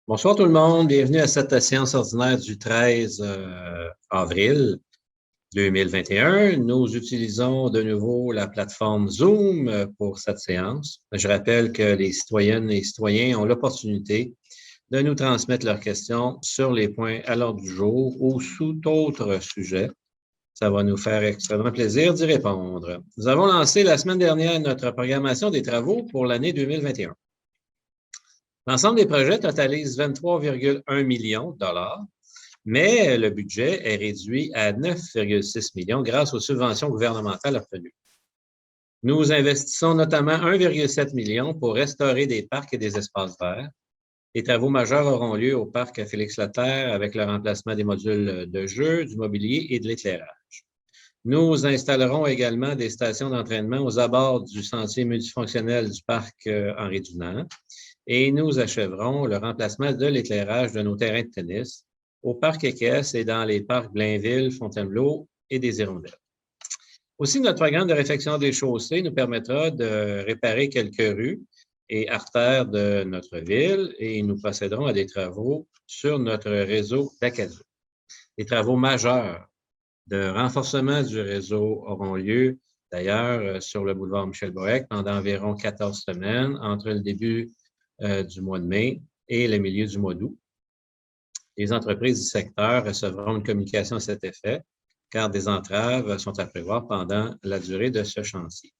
Bonsoir tout le monde, bienvenue à cette séance ordinaire du 13 avril 2021. Nous utilisons de nouveau la plateforme Zoom pour cette séance. Je rappelle que les citoyennes et citoyens ont l'opportunité de nous transmettre leurs questions sur les points à l'ordre du jour ou sous d'autres sujets. Ça va nous faire extrêmement plaisir d'y répondre. Nous avons lancé la semaine dernière notre programmation des travaux pour l'année 2021. L'ensemble des projets totalise 23,1 millions de dollars, mais le budget est réduit à 9,6 millions grâce aux subventions gouvernementales obtenues. Nous investissons notamment 1,7 million pour restaurer des parcs et des espaces verts. Les travaux majeurs auront lieu au parc Félix-Leclerc avec le remplacement des modules de jeu, du mobilier et de l'éclairage. Nous installerons également des stations d'entraînement aux abords du sentier multifonctionnel du parc Henri-Dunant. Et nous achèverons le remplacement de l'éclairage de nos terrains de tennis au parc équestre et dans les parcs Blainville, Fontainebleau et des Hirondelles. Aussi, notre programme de réfection des chaussées nous permettra de réparer quelques rues et artères de notre ville et nous procéderons à des travaux sur notre réseau d'Acadie. Les travaux majeurs de renforcement du réseau auront lieu d'ailleurs sur le boulevard Michel-Boeck pendant environ 14 semaines entre le début du mois de mai et le milieu du mois d'août. Les entreprises du secteur recevront une communication à cet effet, car des entraves sont à prévoir pendant la durée de ce chantier.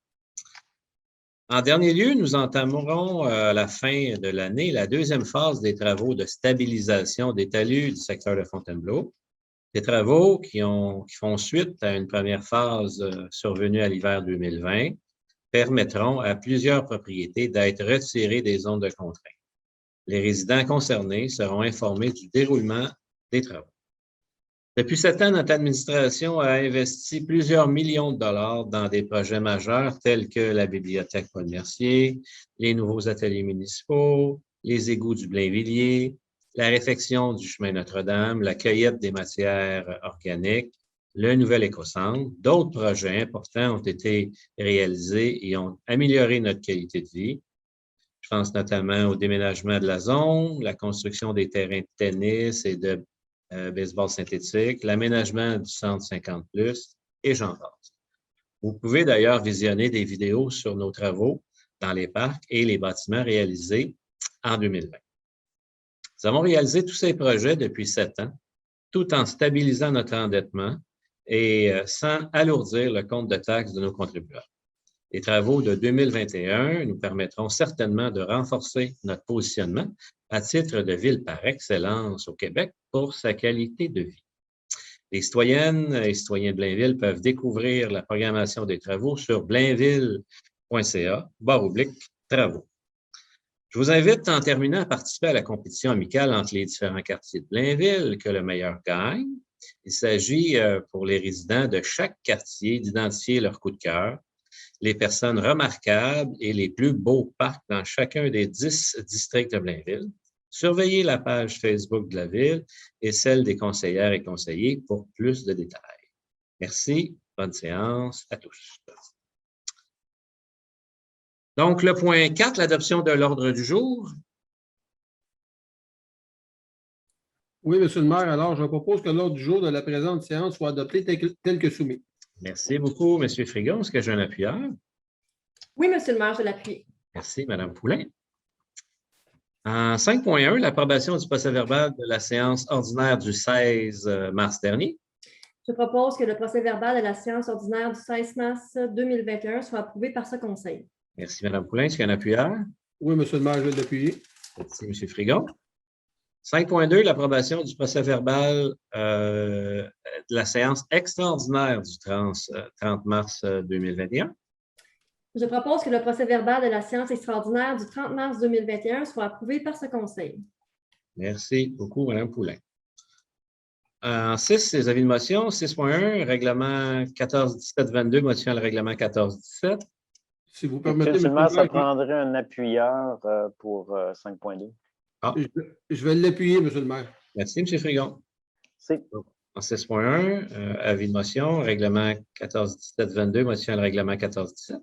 En dernier lieu, nous entamerons à la fin de l'année la deuxième phase des travaux de stabilisation des talus du secteur de Fontainebleau. Des travaux qui font suite à une première phase survenue à l'hiver 2020 permettront à plusieurs propriétés d'être retirées des zones de contrainte. Les résidents concernés seront informés du déroulement des travaux. Depuis 7 ans, notre administration a investi plusieurs millions de dollars dans des projets majeurs tels que la bibliothèque Paul Mercier, les nouveaux ateliers municipaux, les égouts du Blainvilliers, la réfection du chemin Notre-Dame, la cueillette des matières organiques, le nouvel écocentre. D'autres projets importants ont été réalisés et ont amélioré notre qualité de vie. Je pense notamment au déménagement de la zone, la construction des terrains de tennis et de baseball synthétique, l'aménagement du centre 50+, et j'en passe. Vous pouvez d'ailleurs visionner des vidéos sur nos travaux dans les parcs et les bâtiments réalisés en 2020. Nous avons réalisé tous ces projets depuis 7 ans, tout en stabilisant notre endettement et sans alourdir le compte de taxes de nos contribuables. Les travaux de 2021 nous permettront certainement de renforcer notre positionnement à titre de ville par excellence au Québec pour sa qualité de vie. Les citoyennes et citoyens de Blainville peuvent découvrir la programmation des travaux sur blainville.ca/travaux. Je vous invite en terminant à participer à la compétition amicale entre les différents quartiers de Blainville, que le meilleur gagne. Il s'agit pour les résidents de chaque quartier d'identifier leur coup de cœur, les personnes remarquables et les plus beaux parcs dans chacun des 10 districts de Blainville. Surveillez la page Facebook de la Ville et celle des conseillères et conseillers pour plus de détails. Merci. Bonne séance à tous. Donc, le point 4, l'adoption de l'ordre du jour. Oui, Monsieur le maire. Alors, je propose que l'ordre du jour de la présente séance soit adopté tel que soumis. Merci beaucoup, M. Frigon. Est-ce que j'ai un appuyeur? Oui, Monsieur le maire, je l'appuie. Merci, Mme Poulain. En 5.1, l'approbation du procès-verbal de la séance ordinaire du 16 mars dernier. Je propose que le procès-verbal de la séance ordinaire du 16 mars 2021 soit approuvé par ce Conseil. Merci, Mme Poulain. Est-ce qu'il y a un appuyeur? Oui, Monsieur le maire, je vais l'appuyer. Merci, M. Frigon. 5.2, l'approbation du procès-verbal de la séance extraordinaire du 30 mars 2021. Je propose que le procès-verbal de la séance extraordinaire du 30 mars 2021 soit approuvé par ce Conseil. Merci beaucoup, Mme Poulain. En 6, les avis de motion. 6.1, règlement 14-17-22, modifiant le règlement 14-17. Si vous permettez, Monsieur le maire, ça maire, prendrait un appuyeur pour 5.2. Ah. Je vais l'appuyer, Monsieur le maire. Merci, M. Frigon. C'est. En 6.1, avis de motion, règlement 14-17-22, modifiant le règlement 14-17. Elle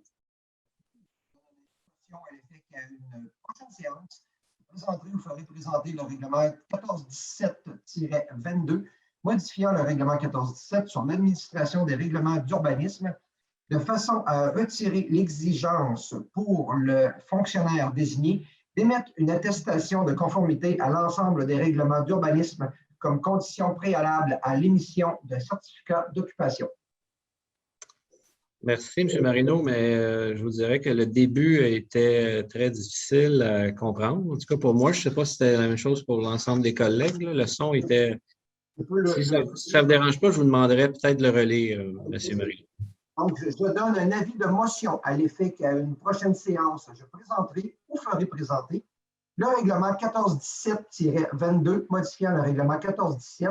est faite qu'à une prochaine séance, présenterai ou ferai présenter le règlement 1417-22, modifiant le règlement 1417 sur l'administration des règlements d'urbanisme de façon à retirer l'exigence pour le fonctionnaire désigné d'émettre une attestation de conformité à l'ensemble des règlements d'urbanisme comme condition préalable à l'émission d'un certificat d'occupation. Merci, M. Marino, mais je vous dirais que le début était très difficile à comprendre. En tout cas, pour moi, je ne sais pas si c'était la même chose pour l'ensemble des collègues. Là. Le son était... Si ça ne vous dérange pas, je vous demanderais peut-être de le relire, M. Marino. Donc, je donne un avis de motion à l'effet qu'à une prochaine séance, je présenterai ou ferai présenter le règlement 1417-22, modifiant le règlement 1417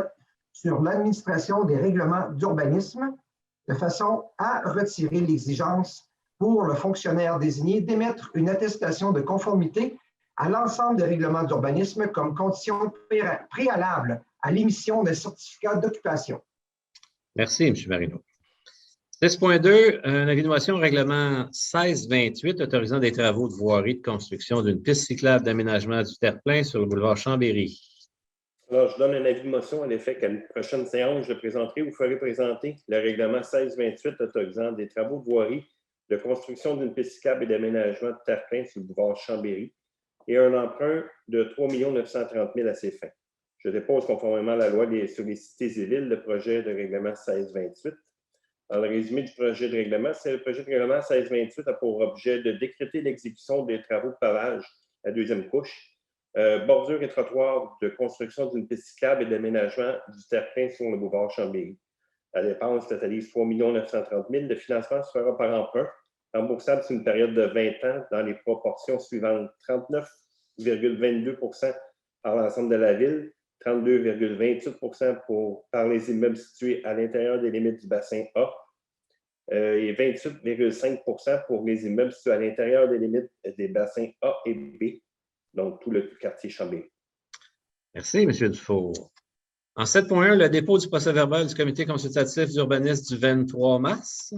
sur l'administration des règlements d'urbanisme de façon à retirer l'exigence pour le fonctionnaire désigné d'émettre une attestation de conformité à l'ensemble des règlements d'urbanisme comme condition préalable à l'émission d'un certificat d'occupation. Merci, M. Marino. 6.2, une avis de motion au règlement 1628 autorisant des travaux de voirie de construction d'une piste cyclable d'aménagement du terre-plein sur le boulevard Chambéry. Alors, je donne un avis de motion à l'effet qu'à une prochaine séance, je présenterai ou ferai présenter le règlement 1628 autorisant des travaux de voirie de construction d'une piste cyclable et d'aménagement de terre-plein sur le boulevard Chambéry et un emprunt de 3 930 000 à ces fins. Je dépose conformément à la loi sur les cités et villes le projet de règlement 1628. Dans le résumé du projet de règlement, c'est le projet de règlement 1628 a pour objet de décréter l'exécution des travaux de pavage à la deuxième couche, bordure et trottoir de construction d'une piste cyclable et d'aménagement du terre-plein sur le boulevard Chambéry. La dépense totalise 3 930 000. Le financement se fera par emprunt, remboursable sur une période de 20 ans dans les proportions suivantes: 39,22 % par l'ensemble de la ville, 32,28 % par les immeubles situés à l'intérieur des limites du bassin A et 28,5 % pour les immeubles situés à l'intérieur des limites des bassins A et B, donc tout le quartier Chambéry. Merci, M. Dufour. En 7.1, le dépôt du procès-verbal du comité consultatif d'urbanisme du 23 mars.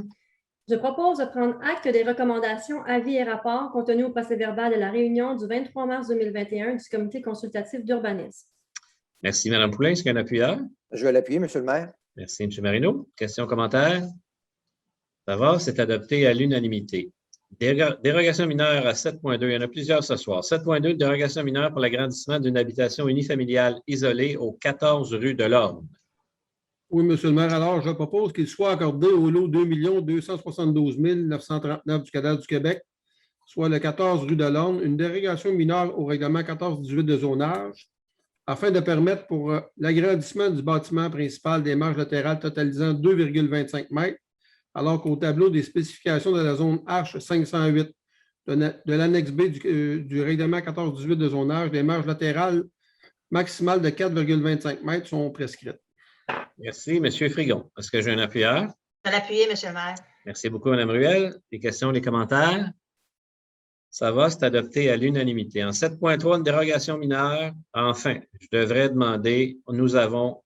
Je propose de prendre acte des recommandations, avis et rapports contenus au procès-verbal de la réunion du 23 mars 2021 du comité consultatif d'urbanisme. Merci, Mme Poulin. Est-ce qu'il y a un appuyeur? Je vais l'appuyer, M. le maire. Merci, M. Marino. Questions, commentaires? Ça va, c'est adopté à l'unanimité. Dérogation mineure à 7.2. Il y en a plusieurs ce soir. 7.2, dérogation mineure pour l'agrandissement d'une habitation unifamiliale isolée au 14 rue de l'Orme. Oui, M. le maire. Alors, je propose qu'il soit accordé au lot 2 272 939 du cadastre du Québec, soit le 14 rue de l'Orme, une dérogation mineure au règlement 1418 de zonage, afin de permettre pour l'agrandissement du bâtiment principal des marges latérales totalisant 2,25 mètres, alors qu'au tableau des spécifications de la zone H508 de l'annexe B du règlement 1418 de zonage, les marges latérales maximales de 4,25 mètres sont prescrites. Merci. M. Frigon, est-ce que j'ai un appuyeur? Je vais l'appuyer, M. le maire. Merci beaucoup, Mme Ruel. Les questions, les commentaires? Ça va, c'est adopté à l'unanimité. En 7.3, une dérogation mineure. Enfin, je devrais demander, nous avons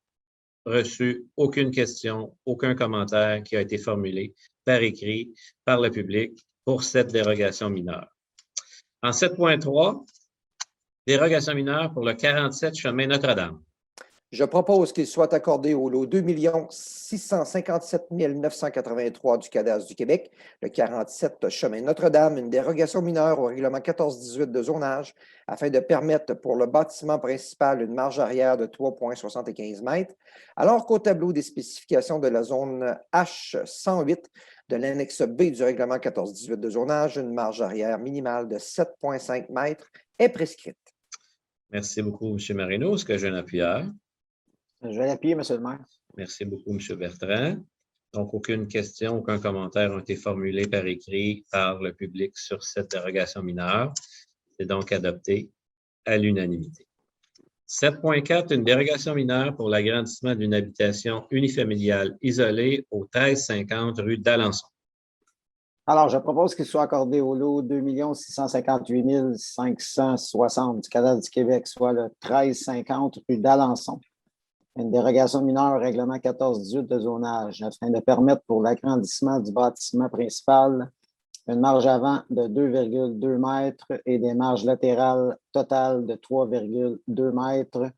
reçu aucune question, aucun commentaire qui a été formulé par écrit par le public pour cette dérogation mineure. En 7.3, dérogation mineure pour le 47 chemin Notre-Dame. Je propose qu'il soit accordé au lot 2 657 983 du cadastre du Québec, le 47 chemin Notre-Dame, une dérogation mineure au règlement 1418 de zonage afin de permettre pour le bâtiment principal une marge arrière de 3,75 mètres, alors qu'au tableau des spécifications de la zone H108 de l'annexe B du règlement 1418 de zonage, une marge arrière minimale de 7,5 mètres est prescrite. Merci beaucoup, M. Marino. Est-ce que j'ai un appuyeur? Je vais l'appuyer, M. le maire. Merci beaucoup, M. Bertrand. Donc, aucune question, aucun commentaire ont été formulés par écrit par le public sur cette dérogation mineure. C'est donc adopté à l'unanimité. 7.4, une dérogation mineure pour l'agrandissement d'une habitation unifamiliale isolée au 1350 rue d'Alençon. Alors, je propose qu'il soit accordé au lot 2 658 560 du cadastre du Québec, soit le 1350 rue d'Alençon. Une dérogation mineure au règlement 1418 de zonage afin de permettre pour l'agrandissement du bâtiment principal une marge avant de 2,2 mètres et des marges latérales totales de 3,2 mètres,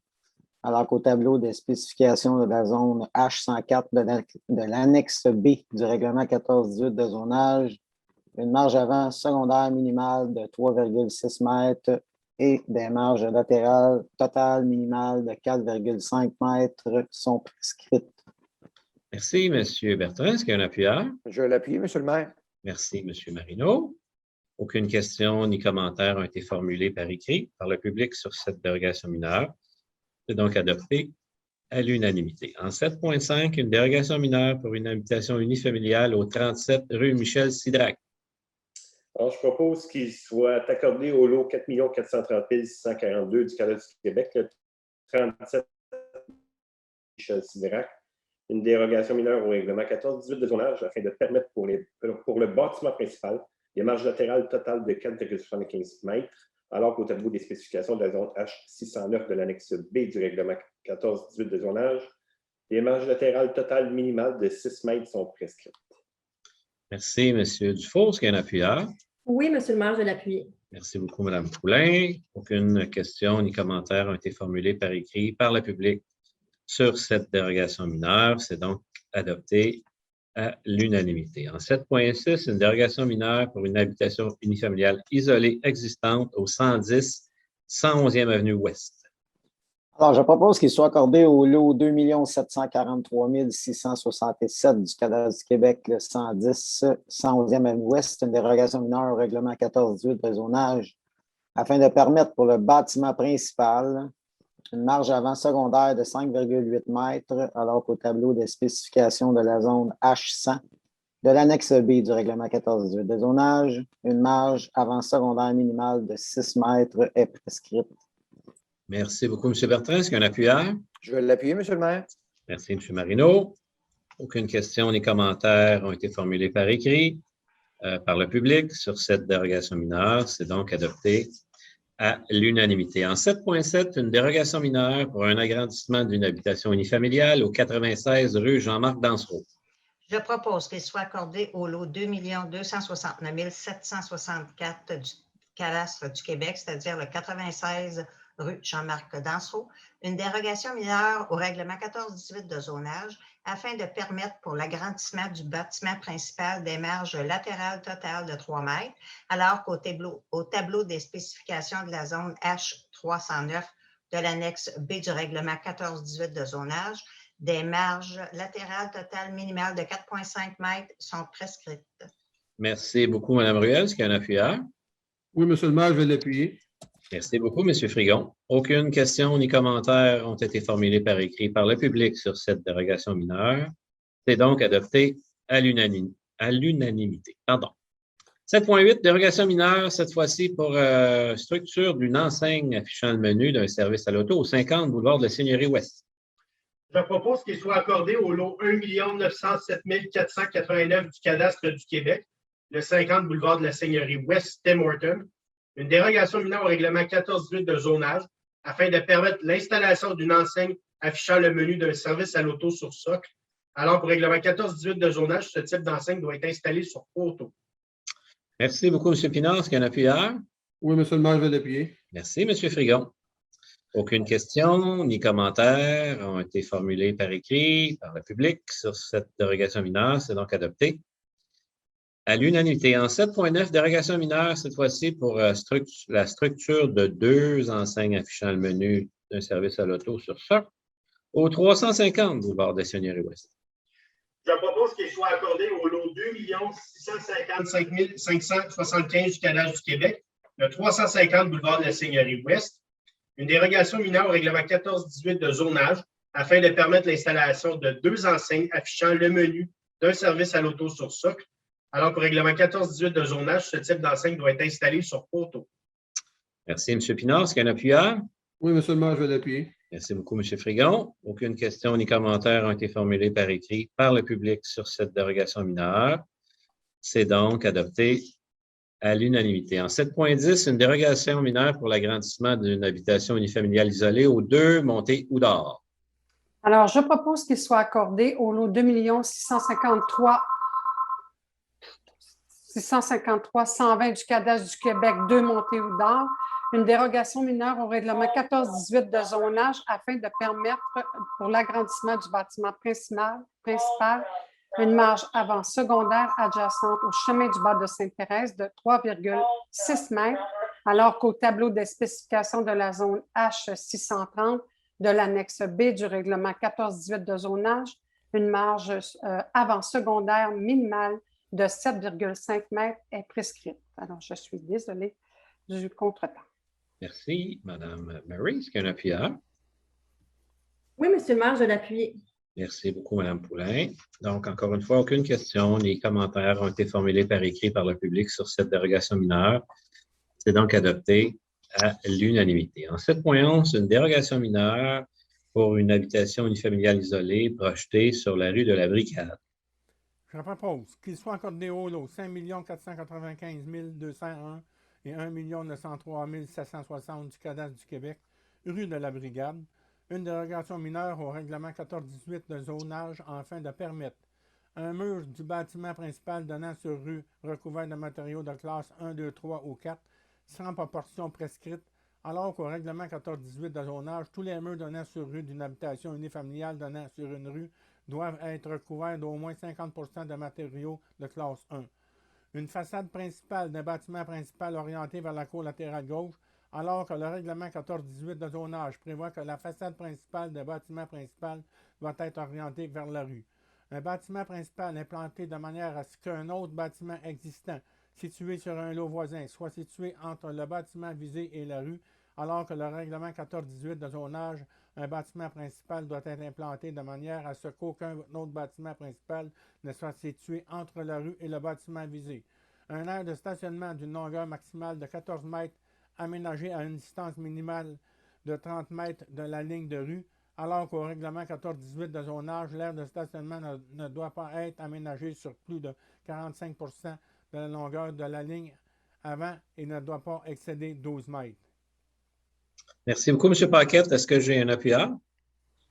alors qu'au tableau des spécifications de la zone H104 de l'annexe B du règlement 14-18 de zonage, une marge avant secondaire minimale de 3,6 mètres et des marges latérales totales minimales de 4,5 mètres sont prescrites. Merci, M. Bertrand. Est-ce qu'il y a un appuyeur? Je l'appuie, M. le maire. Merci, M. Marino. Aucune question ni commentaire ont été formulés par écrit par le public sur cette dérogation mineure. C'est donc adopté à l'unanimité. En 7.5, une dérogation mineure pour une habitation unifamiliale au 37 rue Michel-Sidrac. Alors, je propose qu'il soit accordé au lot 4 430 642 du Canada du Québec, le 37 Michel-Sidrac, une dérogation mineure au règlement 14-18 de zonage afin de permettre pour le bâtiment principal des marges latérales totales de 4,75 mètres, alors qu'au tableau des spécifications de la zone H609 de l'annexe B du règlement 14-18 de zonage, les marges latérales totales minimales de 6 mètres sont prescrites. Merci, M. Dufault. Est-ce qu'il y a un appuyeur? Oui, M. le maire, je l'appuie. Merci beaucoup, Mme Poulain. Aucune question ni commentaire ont été formulés par écrit par le public sur cette dérogation mineure. C'est donc adopté à l'unanimité. En 7.6, une dérogation mineure pour une habitation unifamiliale isolée existante au 110 111e Avenue Ouest. Alors, je propose qu'il soit accordé au lot 2 743 667 du Canada du Québec, le 110 111e Avenue Ouest, une dérogation mineure au règlement 14-18 de zonage afin de permettre pour le bâtiment principal une marge avant secondaire de 5,8 mètres, alors qu'au tableau des spécifications de la zone H100 de l'annexe B du règlement 14-18 de zonage, une marge avant secondaire minimale de 6 mètres est prescrite. Merci beaucoup, M. Bertrand. Est-ce qu'il y a un appuyeur? Je vais l'appuyer, M. le maire. Merci, M. Marino. Aucune question ni commentaire ont été formulés par écrit par le public sur cette dérogation mineure. C'est donc adopté à l'unanimité. En 7.7, une dérogation mineure pour un agrandissement d'une habitation unifamiliale au 96 rue Jean-Marc Dansereau. Je propose qu'il soit accordé au lot 2 269 764 du cadastre du Québec, c'est-à-dire le 96 rue Jean-Marc Dansereau, une dérogation mineure au règlement 14-18 de zonage afin de permettre pour l'agrandissement du bâtiment principal des marges latérales totales de 3 mètres, alors qu'au tableau des spécifications de la zone H309 de l'annexe B du règlement 14-18 de zonage, des marges latérales totales minimales de 4,5 mètres sont prescrites. Merci beaucoup, Mme Ruel. Est-ce qu'il y a un appuyeur? Oui, M. le maire, je vais l'appuyer. Merci beaucoup, M. Frigon. Aucune question ni commentaire ont été formulés par écrit par le public sur cette dérogation mineure. C'est donc adopté à l'unanimité. 7.8, dérogation mineure, cette fois-ci pour structure d'une enseigne affichant le menu d'un service à l'auto au 50 boulevard de la Seigneurie Ouest. Je propose qu'il soit accordé au lot 1 907 489 du cadastre du Québec, le 50 boulevard de la Seigneurie Ouest, Tim Horton, une dérogation mineure au règlement 14-18 de zonage afin de permettre l'installation d'une enseigne affichant le menu d'un service à l'auto sur socle. Alors, pour règlement 14-18 de zonage, ce type d'enseigne doit être installé sur poteau. Merci beaucoup, M. Pinard. Est-ce qu'il y a un appuyeur? Oui, M. le maire, je vais l'appuyer. Merci, M. Frigon. Aucune question ni commentaire ont été formulés par écrit par le public sur cette dérogation mineure. C'est donc adopté à l'unanimité. En 7.9, dérogation mineure, cette fois-ci pour la structure de 2 enseignes affichant le menu d'un service à l'auto sur socle au 350 boulevard des Seigneuries Ouest. Je propose qu'il soit accordé au lot 2 655 575 du cadastre du Québec, le 350 boulevard de la Seigneurie Ouest, une dérogation mineure au règlement 14-18 de zonage afin de permettre l'installation de 2 enseignes affichant le menu d'un service à l'auto sur socle, alors qu'au règlement 14-18 de zonage, ce type d'enseigne doit être installé sur poteau. Merci, M. Pinard. Est-ce qu'il y a un appuyeur? Oui, M. le maire, je vais l'appuyer. Merci beaucoup, M. Frigon. Aucune question ni commentaire ont été formulés par écrit par le public sur cette dérogation mineure. C'est donc adopté à l'unanimité. En 7.10, une dérogation mineure pour l'agrandissement d'une habitation unifamiliale isolée aux 2 montées Oudard. Alors, je propose qu'il soit accordé au lot 2 653 653 120 du cadastre du Québec, 2 Montée-Houdard, une dérogation mineure au règlement 1418 de zonage afin de permettre pour l'agrandissement du bâtiment principal une marge avant secondaire adjacente au chemin du bas de Sainte-Thérèse de 3,6 mètres, alors qu'au tableau des spécifications de la zone H630 de l'annexe B du règlement 1418 de zonage, une marge avant secondaire minimale de 7,5 mètres est prescrite. Alors, je suis désolée du contretemps. Merci, Mme Murray. Est-ce qu'il y a un appuyeur? Oui, Monsieur le maire, je l'appuie. Merci beaucoup, Mme Poulain. Donc, encore une fois, aucune question ni commentaires ont été formulés par écrit par le public sur cette dérogation mineure. C'est donc adopté à l'unanimité. En 7.11, une dérogation mineure pour une habitation unifamiliale isolée projetée sur la rue de la Brigade. Je propose qu'il soit accordé au lot 5 495 201 et 1 903 760 du cadastre du Québec, rue de la Brigade, une dérogation mineure au règlement 1418 de zonage afin de permettre un mur du bâtiment principal donnant sur rue recouvert de matériaux de classe 1, 2, 3 ou 4 sans proportion prescrite, alors qu'au règlement 1418 de zonage, tous les murs donnant sur rue d'une habitation unifamiliale donnant sur une rue doivent être recouverts d'au moins 50 % de matériaux de classe 1. Une façade principale d'un bâtiment principal orienté vers la cour latérale gauche, alors que le règlement 1418 de zonage prévoit que la façade principale d'un bâtiment principal doit être orientée vers la rue. Un bâtiment principal implanté de manière à ce qu'un autre bâtiment existant situé sur un lot voisin soit situé entre le bâtiment visé et la rue, alors que le règlement 1418 de zonage, un bâtiment principal doit être implanté de manière à ce qu'aucun autre bâtiment principal ne soit situé entre la rue et le bâtiment visé. Un aire de stationnement d'une longueur maximale de 14 mètres aménagé à une distance minimale de 30 mètres de la ligne de rue, alors qu'au règlement 1418 de zonage, l'aire de stationnement ne doit pas être aménagé sur plus de 45 % de la longueur de la ligne avant et ne doit pas excéder 12 mètres. Merci beaucoup, M. Paquette. Est-ce que j'ai un appuyeur?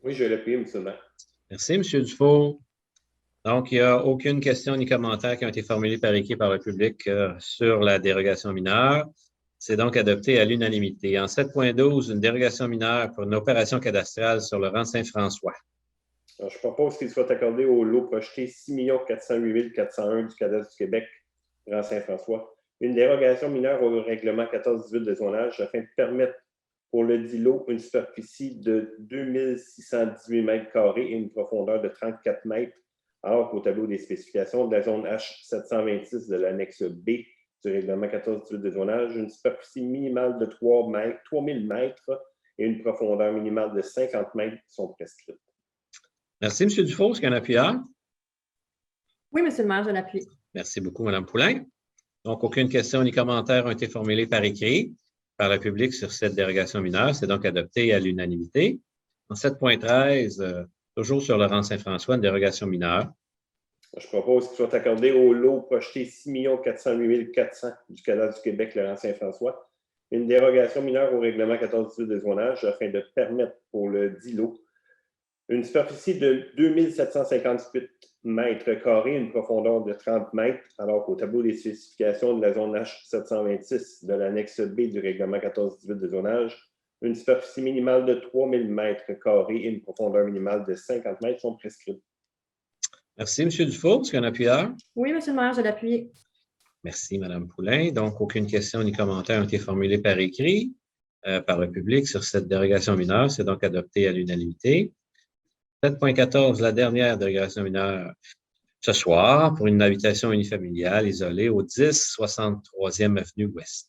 Oui, je l'appuie, M. le maire. Merci, M. Dufault. Donc, il n'y a aucune question ni commentaire qui ont été formulés par écrit par le public sur la dérogation mineure. C'est donc adopté à l'unanimité. En 7.12, une dérogation mineure pour une opération cadastrale sur le rang Saint-François. Alors, je propose qu'il soit accordé au lot projeté 6 408 401 du cadastre du Québec, rang Saint-François, une dérogation mineure au règlement 1418 de zonage afin de permettre pour le dit lot une superficie de 2618 mètres carrés et une profondeur de 34 mètres, alors qu'au tableau des spécifications de la zone H726 de l'annexe B du règlement 1418 de zonage, une superficie minimale de 3000 mètres et une profondeur minimale de 50 mètres sont prescrites. Merci, M. Dufault. Est-ce qu'il y a un appuyeur? Oui, Monsieur le maire, je l'appuie. Merci beaucoup, Mme Poulain. Donc, aucune question ni commentaire ont été formulés par écrit par le public sur cette dérogation mineure. C'est donc adopté à l'unanimité. En 7.13, toujours sur le rang Saint-François, une dérogation mineure. Je propose qu'il soit accordé au lot projeté 6 408 400 du cadastre du Québec, le rang Saint-François, une dérogation mineure au règlement 1418 de zonage afin de permettre pour le dit lot une superficie de 2758 mètres carrés, une profondeur de 30 mètres, alors qu'au tableau des spécifications de la zone H726 de l'annexe B du règlement 1418 de zonage, une superficie minimale de 3000 mètres carrés et une profondeur minimale de 50 mètres sont prescrites. Merci, M. Dufault. Est-ce qu'il y a un appuyeur? Oui, Monsieur le maire, je l'appuie. Merci, Mme Poulain. Donc, aucune question ni commentaire ont été formulés par écrit par le public sur cette dérogation mineure. C'est donc adopté à l'unanimité. 7.14, la dernière dérogation mineure ce soir pour une habitation unifamiliale isolée au 10 63e Avenue Ouest.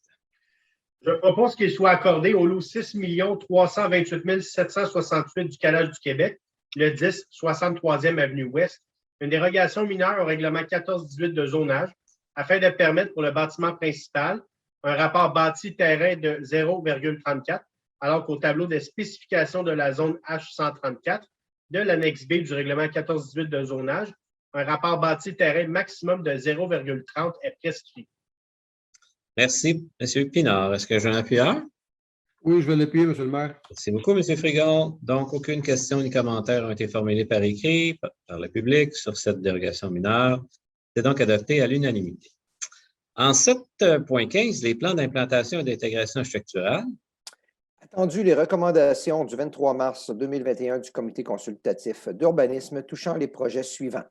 Je propose qu'il soit accordé au lot 6 328 768 du cadastre du Québec, le 10 63e Avenue Ouest, une dérogation mineure au règlement 1418 de zonage afin de permettre pour le bâtiment principal un rapport bâti-terrain de 0,34, alors qu'au tableau des spécifications de la zone H134 de l'annexe B du règlement 1418 de zonage, un rapport bâti-terrain maximum de 0,30 est prescrit. Merci, M. Pinard. Est-ce que j'ai un appuyeur? Oui, je vais l'appuyer, M. le maire. Merci beaucoup, M. Frigon. Donc, aucune question ni commentaire ont été formulés par écrit par le public sur cette dérogation mineure. C'est donc adopté à l'unanimité. En 7.15, les plans d'implantation et d'intégration structurale. Attendu les recommandations du 23 mars 2021 du Comité consultatif d'urbanisme touchant les projets suivants.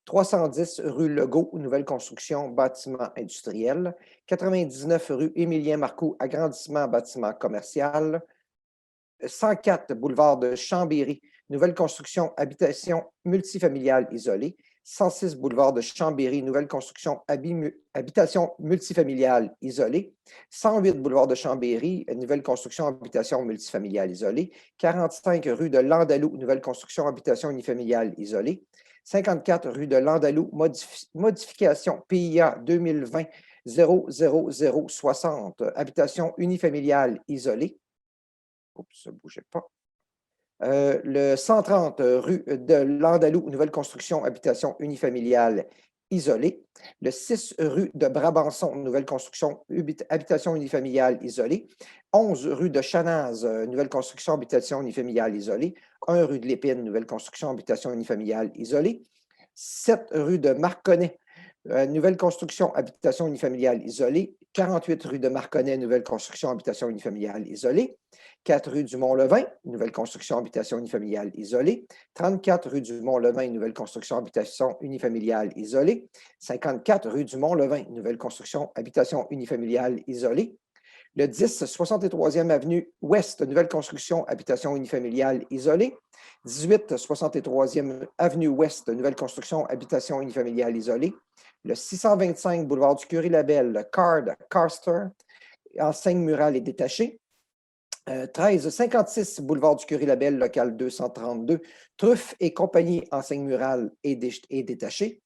310 rue Legault, nouvelle construction, bâtiment industriel. 99 rue Émilien-Marcoux, agrandissement, bâtiment commercial. 104 boulevard de Chambéry, nouvelle construction, habitation multifamiliale isolée. 106 boulevard de Chambéry, nouvelle construction, habitation multifamiliale isolée. 108 boulevard de Chambéry, nouvelle construction, habitation multifamiliale isolée. 45 rue de Landalou, nouvelle construction, habitation unifamiliale isolée. 54 rue de Landalou, modification PIA 2020 00060, habitation unifamiliale isolée. Oups, ça ne bougeait pas. Le 130 rue de Landalou, nouvelle construction, habitation unifamiliale isolée. Le 6 rue de Brabançon, nouvelle construction, habitation unifamiliale isolée. 11 rue de Chanaz, nouvelle construction, habitation unifamiliale isolée. 1 rue de Lépine, nouvelle construction, habitation unifamiliale isolée. 7 rue de Marconnet, nouvelle construction, habitation unifamiliale isolée. 48 rue de Marconnet, nouvelle construction, habitation unifamiliale isolée. 4 rue du Mont-Levain, nouvelle construction, habitation unifamiliale isolée. 34 rue du Mont-Levain, nouvelle construction, habitation unifamiliale isolée. 54 rue du Mont-Levain, nouvelle construction, habitation unifamiliale isolée. Le 10, 63e avenue Ouest, nouvelle construction, habitation unifamiliale isolée. 18, 63e avenue Ouest, nouvelle construction, habitation unifamiliale isolée. Le 625 boulevard du Curie-Labelle, Carster, enseigne murale et détachée. 1356 boulevard du Curie-Labelle, local 232, Truffe et compagnie, enseigne murale et détachée.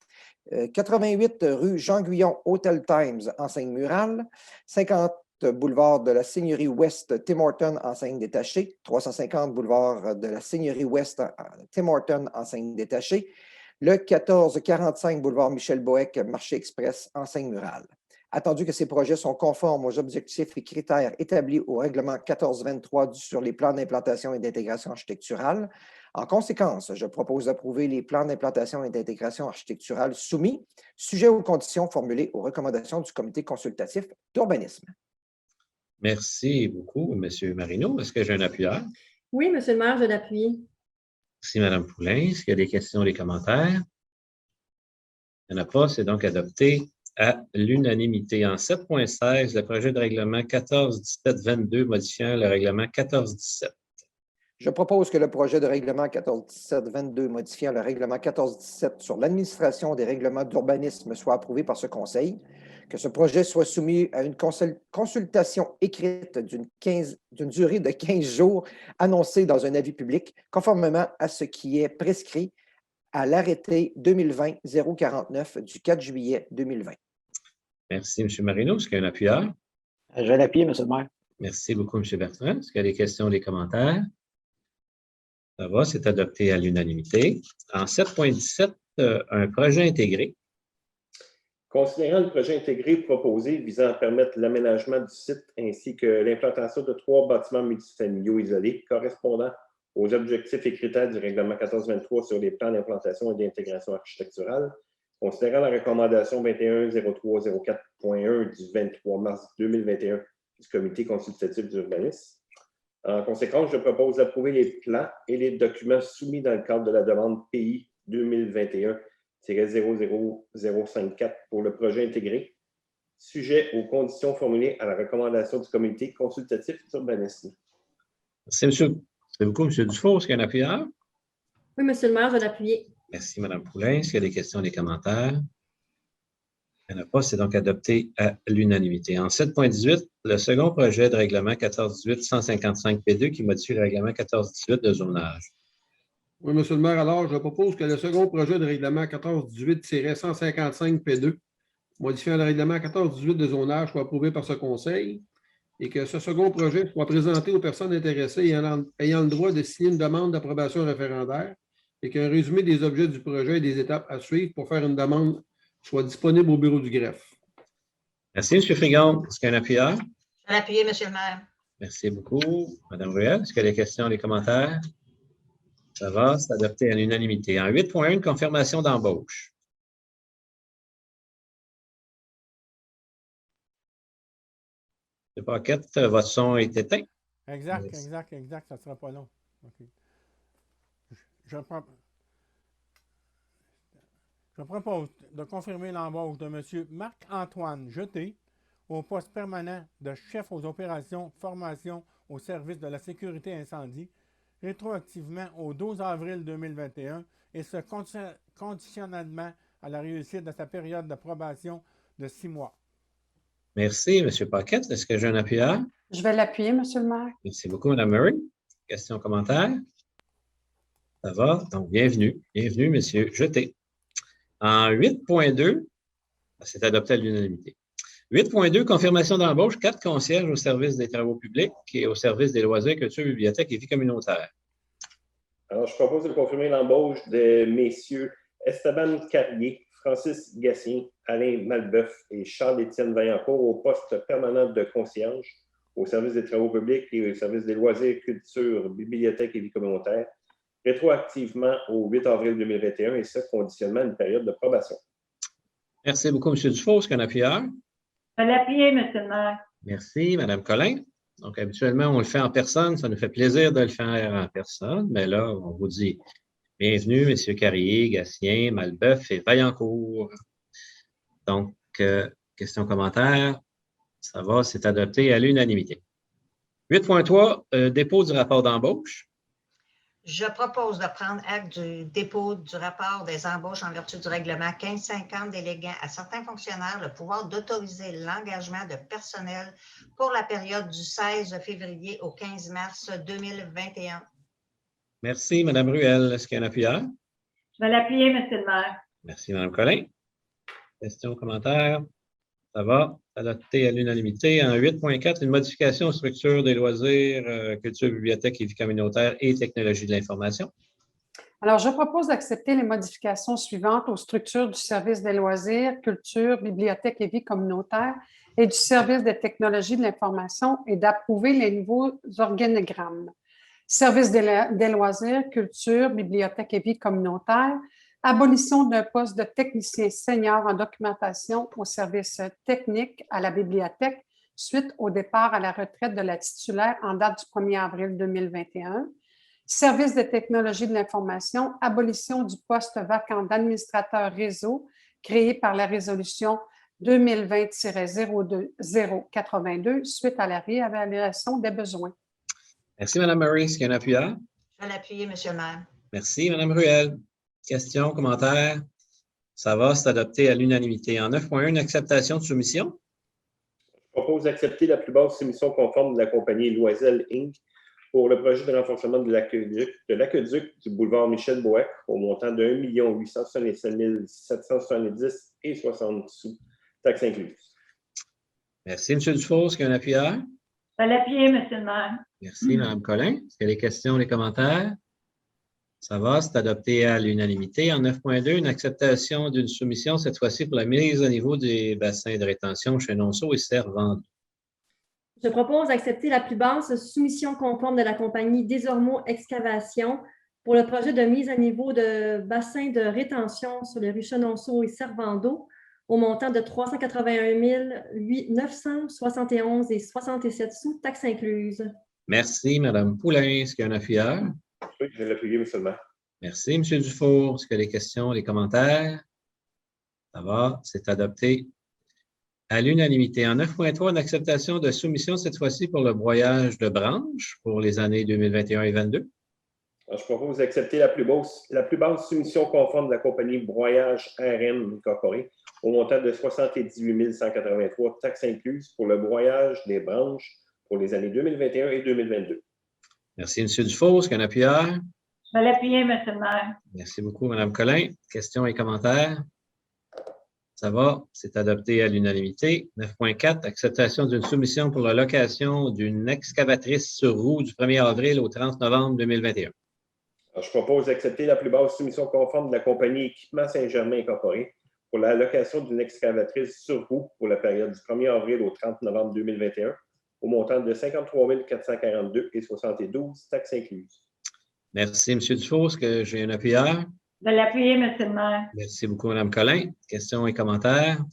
88 rue Jean-Guyon, Hotel Times, enseigne murale. 50 boulevard de la Seigneurie Ouest, Tim Horton, enseigne détachée. 350 boulevard de la Seigneurie Ouest, Tim Horton, enseigne détachée. Le 1445 boulevard Michel Boeck, Marché Express, enseigne murale. Attendu que ces projets sont conformes aux objectifs et critères établis au règlement 1423 sur les plans d'implantation et d'intégration architecturale, en conséquence, je propose d'approuver les plans d'implantation et d'intégration architecturale soumis, sujet aux conditions formulées aux recommandations du Comité consultatif d'urbanisme. Merci beaucoup, M. Marino. Est-ce que j'ai un appuyeur? Oui, Monsieur le maire, je l'appuie. Merci, Mme Poulin. Est-ce qu'il y a des questions, des commentaires? Il n'y en a pas, c'est donc adopté à l'unanimité. En 7.16, le projet de règlement 1417-22 modifiant le règlement 1417. Je propose que le projet de règlement 1417-22 modifiant le règlement 1417 sur l'administration des règlements d'urbanisme soit approuvé par ce Conseil, que ce projet soit soumis à une consultation écrite d'une durée de 15 jours annoncée dans un avis public, conformément à ce qui est prescrit à l'arrêté 2020-049 du 4 juillet 2020. Merci, M. Marino. Est-ce qu'il y a un appuyeur? Je vais l'appuyer, M. le maire. Merci beaucoup, M. Bertrand. Est-ce qu'il y a des questions, des commentaires? Ça va, c'est adopté à l'unanimité. En 7.17, un projet intégré. Considérant le projet intégré proposé visant à permettre l'aménagement du site ainsi que l'implantation de 3 bâtiments multifamiliaux isolés correspondant aux objectifs et critères du règlement 1423 sur les plans d'implantation et d'intégration architecturale, considérant la recommandation 21-03-04.1 du 23 mars 2021 du Comité consultatif d'urbanisme. En conséquence, je propose d'approuver les plans et les documents soumis dans le cadre de la demande PI 2021-00054 pour le projet intégré, sujet aux conditions formulées à la recommandation du Comité consultatif d'urbanisme. Merci beaucoup, M. Dufault. Est-ce qu'il y a un appuyeur? Oui, Monsieur le maire, je l'appuie. Merci, Mme Poulin. Est-ce qu'il y a des questions, des commentaires? Il n'y en a pas, c'est donc adopté à l'unanimité. En 7.18, le second projet de règlement 1418-155P2 qui modifie le règlement 1418 de zonage. Oui, Monsieur le maire, alors je propose que le second projet de règlement 1418-155P2, modifiant le règlement 1418 de zonage, soit approuvé par ce Conseil et que ce second projet soit présenté aux personnes intéressées ayant le droit de signer une demande d'approbation référendaire et qu'un résumé des objets du projet et des étapes à suivre pour faire une demande soit disponible au bureau du greffe. Merci, M. Frigon. Est-ce qu'il y a un appuyeur? Je vais l'appuyer, Monsieur le maire. Merci beaucoup. Mme Ruel, est-ce qu'il y a des questions, des commentaires? Ça va, c'est adopté à l'unanimité. En 8.1, confirmation d'embauche. M. Paquette, votre son est éteint. Exact, Merci. exact. Ça ne sera pas long. OK. Je propose de confirmer l'embauche de M. Marc-Antoine Jeté au poste permanent de chef aux opérations formation au service de la sécurité incendie, rétroactivement au 12 avril 2021 et ce conditionnellement à la réussite de sa période de probation de 6 mois. Merci, M. Paquette. Est-ce que j'ai un appuyeur? Je vais l'appuyer, M. le maire. Merci beaucoup, Mme Murray. Questions, commentaires? Ça va? Donc, bienvenue. Bienvenue, M. Jeté. En 8.2, c'est adopté à l'unanimité. 8.2, confirmation d'embauche, 4 concierges au service des travaux publics et au service des loisirs, culture, bibliothèque et vie communautaire. Alors, je propose de confirmer l'embauche de messieurs Esteban Carrier, Francis Gassien, Alain Malbeuf et Charles-Étienne Vaillancourt au poste permanent de concierge au service des travaux publics et au service des loisirs, culture, bibliothèque et vie communautaire, rétroactivement au 8 avril 2021 et ce, conditionnement à une période de probation. Merci beaucoup, M. Dufault. Est-ce qu'il y a un appuyeur? Je vais l'appuyer, M. le maire. Merci, Mme Collin. Donc, habituellement, on le fait en personne. Ça nous fait plaisir de le faire en personne. Mais là, on vous dit bienvenue, M. Carrier, Gassien, Malbeuf et Vaillancourt. Donc, questions, commentaires? Ça va, c'est adopté à l'unanimité. 8.3, dépôt du rapport d'embauche. Je propose de prendre acte du dépôt du rapport des embauches en vertu du règlement 1550 déléguant à certains fonctionnaires le pouvoir d'autoriser l'engagement de personnel pour la période du 16 février au 15 mars 2021. Merci, Mme Ruel. Est-ce qu'il y a un appuyeur? Je vais l'appuyer, M. le maire. Merci, Mme Collin. Questions, commentaires? Ça va, adopté à l'unanimité. En 8.4, une modification aux structures des loisirs, culture, bibliothèque et vie communautaire et technologie de l'information. Alors, je propose d'accepter les modifications suivantes aux structures du service des loisirs, culture, bibliothèque et vie communautaire et du service des technologies de l'information et d'approuver les nouveaux organigrammes. Service des loisirs, culture, bibliothèque et vie communautaire, abolition d'un poste de technicien senior en documentation au service technique à la bibliothèque suite au départ à la retraite de la titulaire en date du 1er avril 2021. Service des technologies de l'information, abolition du poste vacant d'administrateur réseau créé par la résolution 2020-082 suite à la réévaluation des besoins. Merci, Mme Murray. Est-ce qu'il y a un appuyeur? Je vais l'appuyer, M. le maire. Merci, Mme Ruel. Questions, commentaires? Ça va, c'est adopté à l'unanimité. En 9.1, une acceptation de soumission. Je propose d'accepter la plus basse soumission conforme de la compagnie Loisel Inc. pour le projet de renforcement de l'aqueduc du boulevard Michel-Boeck au montant de 1 867 770 et 60 sous, taxes incluses. Merci, M. Dufault. Est-ce qu'il y a un appuyeur? Je vais l'appuyer, M. le maire. Merci, Mme Collin. Est-ce qu'il y a des questions, des commentaires? Ça va, c'est adopté à l'unanimité. En 9.2, une acceptation d'une soumission, cette fois-ci pour la mise à niveau des bassins de rétention chez Nonceau et Servandou. Je propose d'accepter la plus basse soumission conforme de la compagnie Desormeaux Excavation pour le projet de mise à niveau de bassins de rétention sur les rues Chenonceau et Servandou au montant de 381 971 et 67 sous, taxes incluses. Merci, Mme Poulain. Est-ce qu'il y a un appuyeur? Oui, je vais l'appuyer, M. le maire. Merci, M. Dufour. Est-ce qu'il y a des questions, des commentaires? Ça va, c'est adopté à l'unanimité. En 9.3, une acceptation de soumission, cette fois-ci pour le broyage de branches pour les années 2021 et 2022. Alors, je propose d'accepter la plus basse soumission conforme de la compagnie Broyage RM Incorporée au montant de 78 183 taxes incluses pour le broyage des branches pour les années 2021 et 2022. Merci, M. Dufour. Est-ce qu'il y a un appuyeur? Je vais l'appuyer, M. le maire. Merci beaucoup, Mme Collin. Questions et commentaires? Ça va, c'est adopté à l'unanimité. 9.4, acceptation d'une soumission pour la location d'une excavatrice sur roue du 1er avril au 30 novembre 2021. Alors, je propose d'accepter la plus basse soumission conforme de la compagnie Équipement Saint-Germain Incorporée pour la location d'une excavatrice sur roue pour la période du 1er avril au 30 novembre 2021 au montant de 53 442 et 72 taxes incluses. Merci, M. Dufour. Est-ce que j'ai un appuyeur? Je vais l'appuyer, M. le maire. Merci beaucoup, Mme Collin. Questions et commentaires?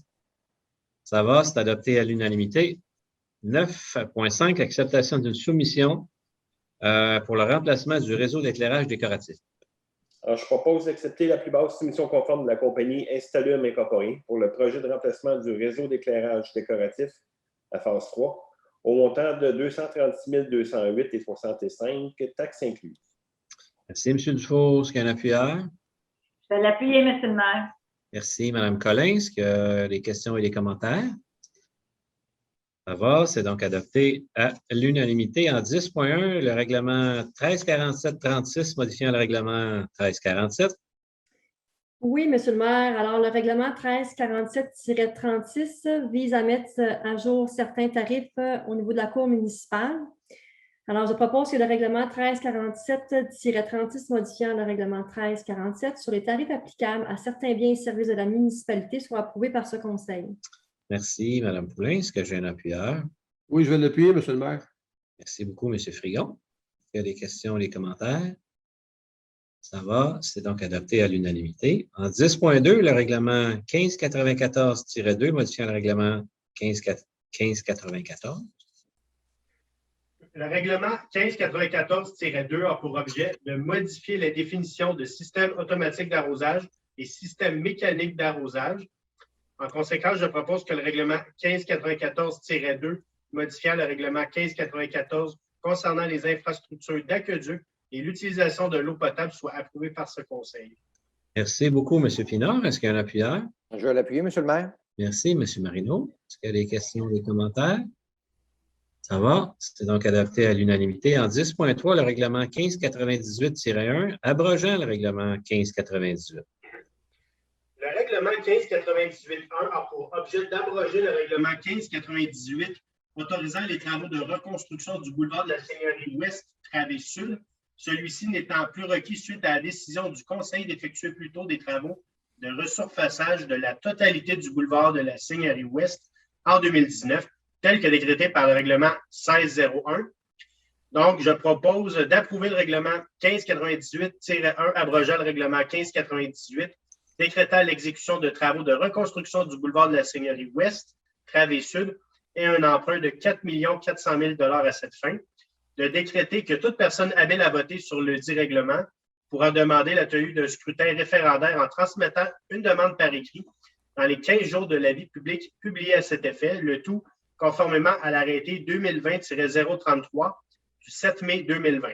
Ça va, c'est adopté à l'unanimité. 9.5, acceptation d'une soumission pour le remplacement du réseau d'éclairage décoratif. Alors, je propose d'accepter la plus basse soumission conforme de la compagnie Installum Incorporée pour le projet de remplacement du réseau d'éclairage décoratif à phase 3 au montant de 236 208,65 taxes incluses. Merci, M. Dufault. Est-ce qu'il y a un appuyeur? Je vais l'appuyer, M. le maire. Merci, Mme Collins. Est-ce qu'il y a des questions et des commentaires? Ça va, c'est donc adopté à l'unanimité. En 10.1, le règlement 1347-36 modifiant le règlement 1347. Oui, Monsieur le maire. Alors, le règlement 1347-36 vise à mettre à jour certains tarifs au niveau de la Cour municipale. Alors, je propose que le règlement 1347-36 modifiant le règlement 1347 sur les tarifs applicables à certains biens et services de la municipalité soit approuvé par ce Conseil. Merci, Mme Poulin. Est-ce que j'ai un appuyeur? Oui, je vais l'appuyer, M. le maire. Merci beaucoup, M. Frigon. Est-ce qu'il y a des questions ou des commentaires? Ça va, c'est donc adopté à l'unanimité. En 10.2, le règlement 1594-2 modifiant le règlement 1594. Le règlement 1594-2 a pour objet de modifier la définition de système automatique d'arrosage et système mécanique d'arrosage. En conséquence, je propose que le règlement 1594-2 modifiant le règlement 1594 concernant les infrastructures d'aqueduc et l'utilisation de l'eau potable soit approuvé par ce Conseil. Merci beaucoup, M. Pinard. Est-ce qu'il y a un appuyeur? Je vais l'appuyer, M. le maire. Merci, M. Marino. Est-ce qu'il y a des questions ou des commentaires? Ça va, c'est donc adopté à l'unanimité. En 10.3, le règlement 1598-1, abrogeant le règlement 1598. Le règlement 1598-1 a pour objet d'abroger le règlement 1598 autorisant les travaux de reconstruction du boulevard de la Seigneurie Ouest, travée sud, celui-ci n'étant plus requis suite à la décision du Conseil d'effectuer plutôt des travaux de resurfaçage de la totalité du boulevard de la Seigneurie Ouest en 2019, tel que décrété par le règlement 1601. Donc, je propose d'approuver le règlement 1598-1 abrogeant le règlement 1598, décrétant l'exécution de travaux de reconstruction du boulevard de la Seigneurie Ouest, travée sud, et un emprunt de 4 400 000 $ à cette fin, de décréter que toute personne habile à voter sur le dit règlement pourra demander la tenue d'un scrutin référendaire en transmettant une demande par écrit dans les 15 jours de l'avis public publié à cet effet, le tout conformément à l'arrêté 2020-033 du 7 mai 2020.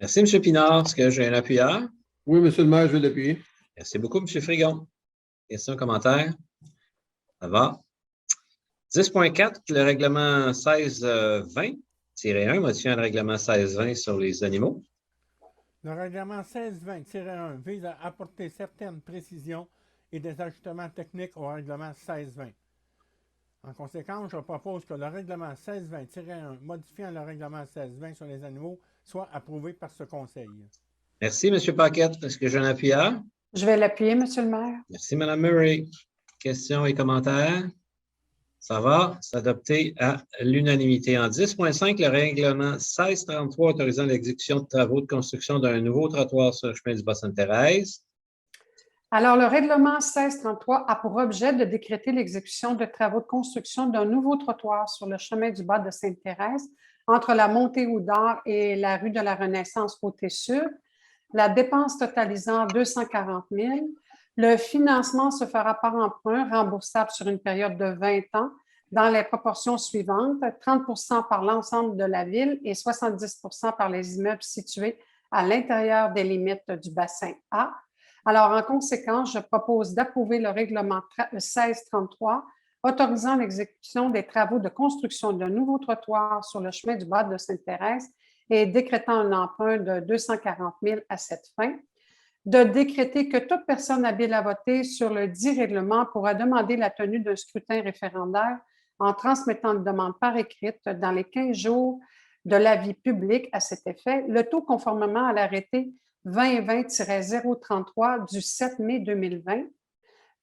Merci, M. Pinard. Est-ce que j'ai un appuyeur? Oui, M. le maire, je vais l'appuyer. Merci beaucoup, M. Frigon. Questions, commentaires? Ça va. 10.4, le règlement 1620-1, modifiant le règlement 1620 sur les animaux. Le règlement 1620-1 vise à apporter certaines précisions et des ajustements techniques au règlement 1620. En conséquence, je propose que le règlement 1620-1 modifiant le règlement 1620 sur les animaux soit approuvé par ce Conseil. Merci, M. Paquette. Est-ce que j'ai un appuyeur? Je vais l'appuyer, M. le maire. Merci, Mme Murray. Questions et commentaires? Ça va, c'est adopté à l'unanimité. En 10.5, le règlement 1633 autorisant l'exécution de travaux de construction d'un nouveau trottoir sur le chemin du Bas-Sainte-Thérèse. Alors, le règlement 1633 a pour objet de décréter l'exécution de travaux de construction d'un nouveau trottoir sur le chemin du Bas de Sainte-Thérèse entre la montée Houdard et la rue de la Renaissance côté sud. La dépense totalisant 240 000. Le financement se fera par emprunt remboursable sur une période de 20 ans dans les proportions suivantes, 30 % par l'ensemble de la ville et 70 % par les immeubles situés à l'intérieur des limites du bassin A. Alors, en conséquence, je propose d'approuver le règlement 1633 autorisant l'exécution des travaux de construction d'un nouveau trottoir sur le chemin du Bas de Sainte-Thérèse et décrétant un emprunt de 240 000 à cette fin. De décréter que toute personne habile à voter sur le dit règlement pourra demander la tenue d'un scrutin référendaire en transmettant une demande par écrite dans les 15 jours de l'avis public à cet effet, le tout conformément à l'arrêté 2020-033 du 7 mai 2020,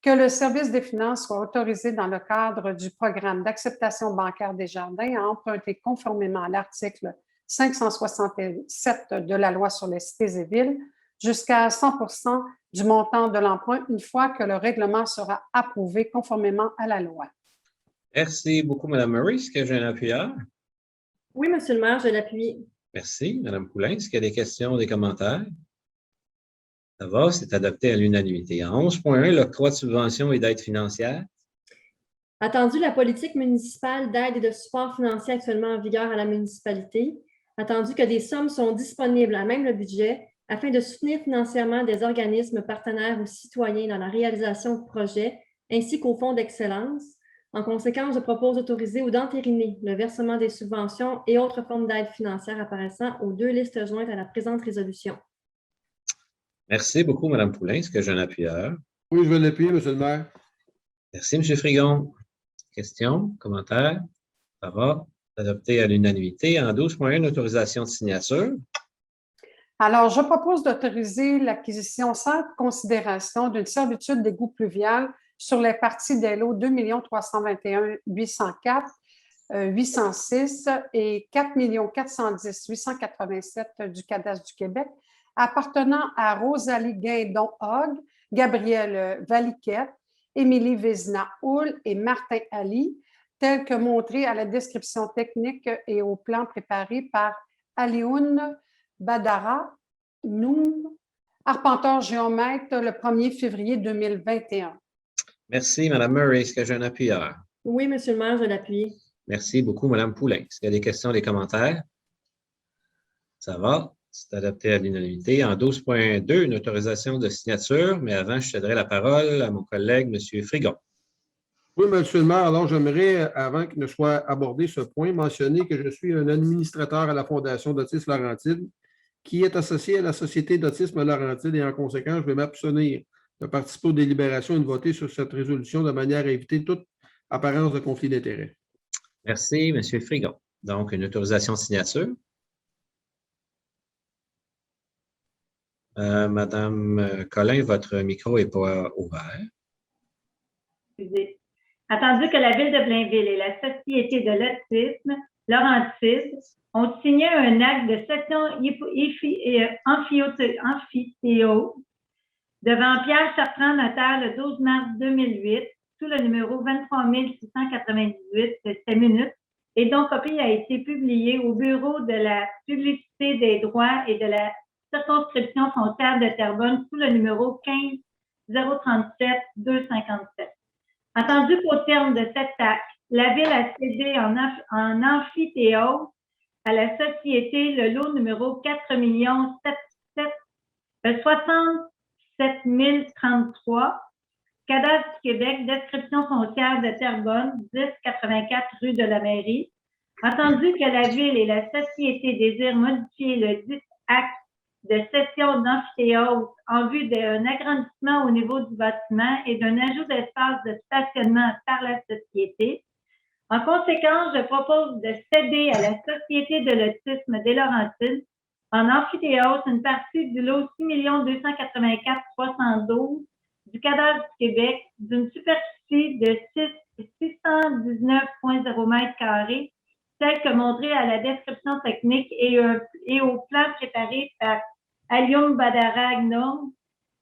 que le service des finances soit autorisé dans le cadre du programme d'acceptation bancaire des jardins à emprunter conformément à l'article 567 de la loi sur les cités et villes jusqu'à 100 % du montant de l'emprunt une fois que le règlement sera approuvé conformément à la loi. Merci beaucoup, Mme Murray. Est-ce que j'ai un appuyeur? Oui, Monsieur le maire, je l'appuie. Merci. Mme Poulin, est-ce qu'il y a des questions, des commentaires? Ça va, c'est adopté à l'unanimité. En 11.1, l'octroi de subventions et d'aide financière. Attendu la politique municipale d'aide et de support financier actuellement en vigueur à la municipalité. Attendu que des sommes sont disponibles à même le budget afin de soutenir financièrement des organismes partenaires ou citoyens dans la réalisation de projets ainsi qu'au fonds d'excellence. En conséquence, je propose d'autoriser ou d'entériner le versement des subventions et autres formes d'aide financière apparaissant aux 2 listes jointes à la présente résolution. Merci beaucoup, Mme Poulin. Est-ce que j'ai un appuyeur? Oui, je vais l'appuyer, M. le maire. Merci, M. Frigon. Questions, commentaires? Ça va, c'est adopté à l'unanimité. En 12.1, autorisation de signature. Alors, je propose d'autoriser l'acquisition sans considération d'une servitude d'égout pluvial sur les parties des lots 2 321 804, 806 et 4 410 887 du Cadastre du Québec, appartenant à Rosalie Guindon-Hogg, Gabrielle Valiquette, Émilie Vézina-Houle et Martin Ali, tels que montrés à la description technique et au plan préparé par Alioune Badara Noum, arpenteur géomètre, le 1er février 2021. Merci, Mme Murray. Est-ce que j'ai un appuyeur? Oui, Monsieur le maire, je l'appuie. Merci beaucoup, Mme Poulin. Est-ce qu'il y a des questions, des commentaires? Ça va, c'est adopté à l'unanimité. En 12.2, une autorisation de signature, mais avant, je céderai la parole à mon collègue, M. Frigon. Oui, M. le maire, alors j'aimerais, avant qu'il ne soit abordé ce point, mentionner que je suis un administrateur à la Fondation d'Autisme Laurentide, qui est associé à la Société d'Autisme Laurentide et en conséquence, je vais m'abstenir de participer aux délibérations et de voter sur cette résolution de manière à éviter toute apparence de conflit d'intérêts. Merci, M. Frigon. Donc, une autorisation de signature. Madame Collin, votre micro n'est pas ouvert. Excusez. Attendu que la Ville de Blainville et la Société de l'autisme Laurentide ont signé un acte de cession amphithéo devant Pierre Chartrand, notaire, le 12 mars 2008, sous le numéro 23 698, c'est minutes, et dont copie a été publiée au Bureau de la publicité des droits et de la circonscription foncière de Terrebonne sous le numéro 15 037 257. Attendu qu'au terme de cet acte, la Ville a cédé en amphithéâtre à la société le lot numéro 4 67 033, Cadastre du Québec, description foncière de Terrebonne, 1084 rue de la Mairie. Attendu que la Ville et la société désirent modifier le dit acte de cession d'amphithéâtre en vue d'un agrandissement au niveau du bâtiment et d'un ajout d'espace de stationnement par la société. En conséquence, je propose de céder à la Société de l'autisme des Laurentides en amphithéâtre une partie du lot 6 284 312 du Cadastre du Québec d'une superficie de 619,0 m², tel que montré à la description technique et au plan préparé par Alioune Badara Noum,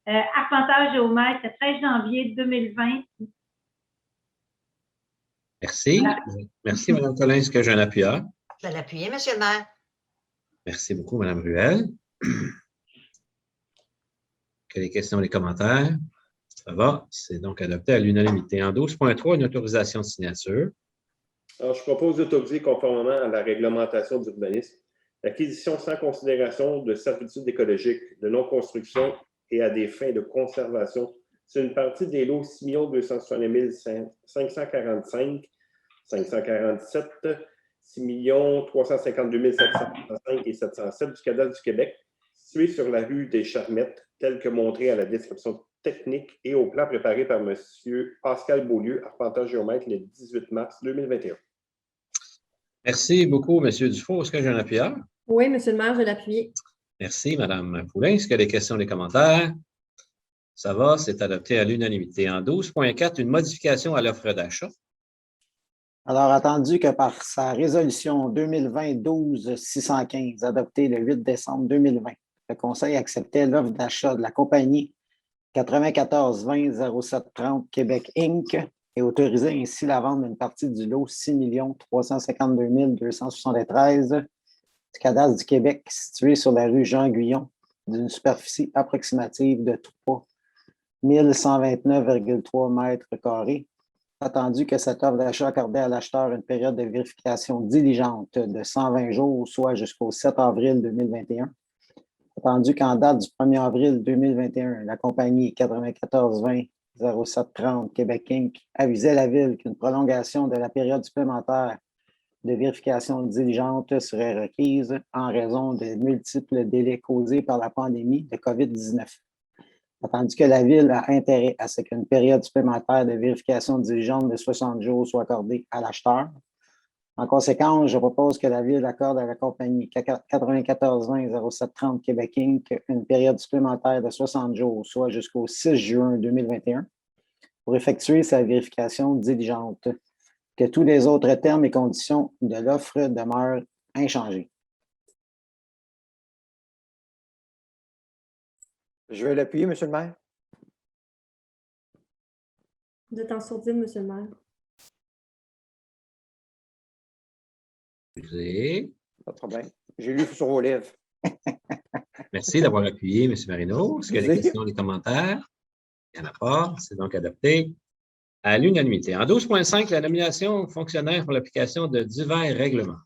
arpenteur géomètre, le 13 janvier 2020. Merci. Voilà. Merci, Mme Collin. Est-ce que j'ai un appuyeur? Je vais l'appuyer, M. le maire. Merci beaucoup, Mme Ruel. Quelles questions, les commentaires? Ça va, c'est donc adopté à l'unanimité. En 12.3, une autorisation de signature. Alors, je propose d'autoriser conformément à la réglementation d'urbanisme l'acquisition sans considération de servitudes écologiques, de non-construction et à des fins de conservation sur une partie des lots 6 260 545, 547, 6 352 705 et 707 du Cadastre du Québec, situé sur la rue des Charmettes, tel que montré à la description technique et au plan préparé par M. Pascal Beaulieu, arpenteur géomètre, le 18 mars 2021. Merci beaucoup, M. Dufault. Est-ce que j'ai un appuyeur? Oui, M. le maire, je l'appuie. Merci, Mme Poulin. Est-ce qu'il y a des questions, des commentaires? Ça va, c'est adopté à l'unanimité. En 12.4, une modification à l'offre d'achat. Alors, attendu que par sa résolution 2020-12-615, adoptée le 8 décembre 2020, le Conseil acceptait l'offre d'achat de la compagnie 94 20 07 30 Québec Inc., et autoriser ainsi la vente d'une partie du lot 6 352 273 du cadastre du Québec situé sur la rue Jean-Guyon d'une superficie approximative de 3 1129,3 mètres carrés. Attendu que cette offre d'achat accordait à l'acheteur une période de vérification diligente de 120 jours, soit jusqu'au 7 avril 2021. Attendu qu'en date du 1er avril 2021, la compagnie 9420 0730 Québec Inc. avisait la Ville qu'une prolongation de la période supplémentaire de vérification diligente serait requise en raison de multiples délais causés par la pandémie de COVID-19. Attendu que la Ville a intérêt à ce qu'une période supplémentaire de vérification diligente de 60 jours soit accordée à l'acheteur. En conséquence, je propose que la Ville accorde à la compagnie 9420 0730 Québec Inc. une période supplémentaire de 60 jours, soit jusqu'au 6 juin 2021, pour effectuer sa vérification diligente, que tous les autres termes et conditions de l'offre demeurent inchangés. Je vais l'appuyer, M. le maire. Vous êtes en sourdine, M. le maire. Excusez. Pas de problème. J'ai lu sur vos lèvres. Merci d'avoir appuyé, M. Marino. Est-ce qu'il y a des questions, des commentaires? Il n'y en a pas. C'est donc adopté à l'unanimité. En 12.5, la nomination fonctionnaire pour l'application de divers règlements.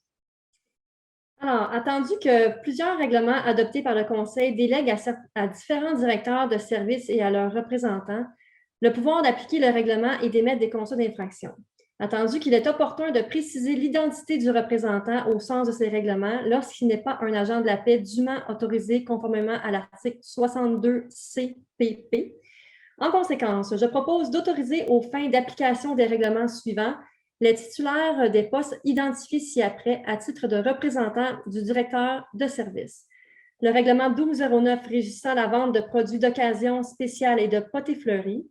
Alors, attendu que plusieurs règlements adoptés par le Conseil délèguent à différents directeurs de services et à leurs représentants le pouvoir d'appliquer le règlement et d'émettre des constats d'infraction. Attendu qu'il est opportun de préciser l'identité du représentant au sens de ces règlements lorsqu'il n'est pas un agent de la paix dûment autorisé conformément à l'article 62 CPP. En conséquence, je propose d'autoriser aux fins d'application des règlements suivants les titulaires des postes identifiés ci-après à titre de représentant du directeur de service. Le règlement 1209 régissant la vente de produits d'occasion spéciale et de potées fleuries.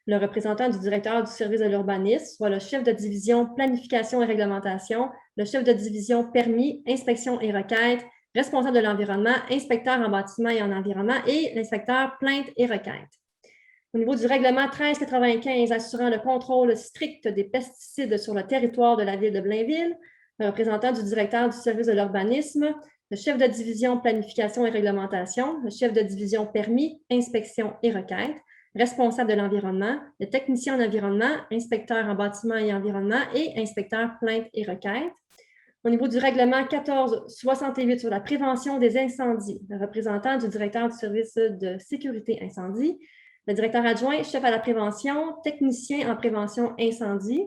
Le représentant du directeur du service de l'urbanisme, soit le chef de division planification et réglementation, le chef de division permis, inspection et requête, responsable de l'environnement, inspecteur en bâtiment et en environnement et l'inspecteur plainte et requête. Au niveau du règlement 1395 assurant le contrôle strict des pesticides sur le territoire de la ville de Blainville, le représentant du directeur du service de l'urbanisme, le chef de division planification et réglementation, le chef de division permis, inspection et requête, responsable de l'environnement, le technicien en environnement, inspecteur en bâtiment et environnement et inspecteur plainte et requête. Au niveau du règlement 1468 sur la prévention des incendies, le représentant du directeur du service de sécurité incendie, le directeur adjoint, chef à la prévention, technicien en prévention incendie.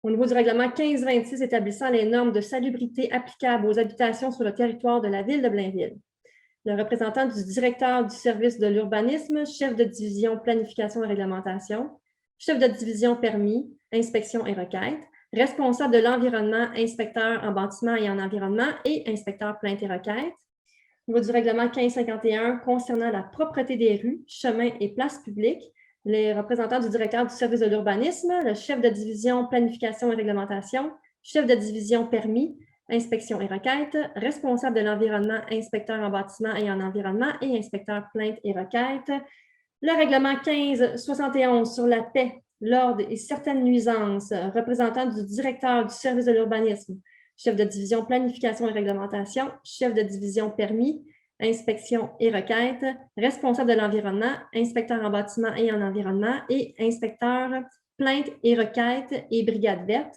Au niveau du règlement 1526 établissant les normes de salubrité applicables aux habitations sur le territoire de la ville de Blainville. Le représentant du directeur du service de l'urbanisme, chef de division planification et réglementation, chef de division permis, inspection et requête, responsable de l'environnement, inspecteur en bâtiment et en environnement et inspecteur plainte et requête. Au niveau du règlement 1551 concernant la propreté des rues, chemins et places publiques, les représentants du directeur du service de l'urbanisme, le chef de division planification et réglementation, chef de division permis, inspection et requête, responsable de l'environnement, inspecteur en bâtiment et en environnement et inspecteur plainte et requête. Le règlement 1571 sur la paix, l'ordre et certaines nuisances, représentant du directeur du service de l'urbanisme, chef de division planification et réglementation, chef de division permis, inspection et requête, responsable de l'environnement, inspecteur en bâtiment et en environnement et inspecteur plainte et requête et brigade verte.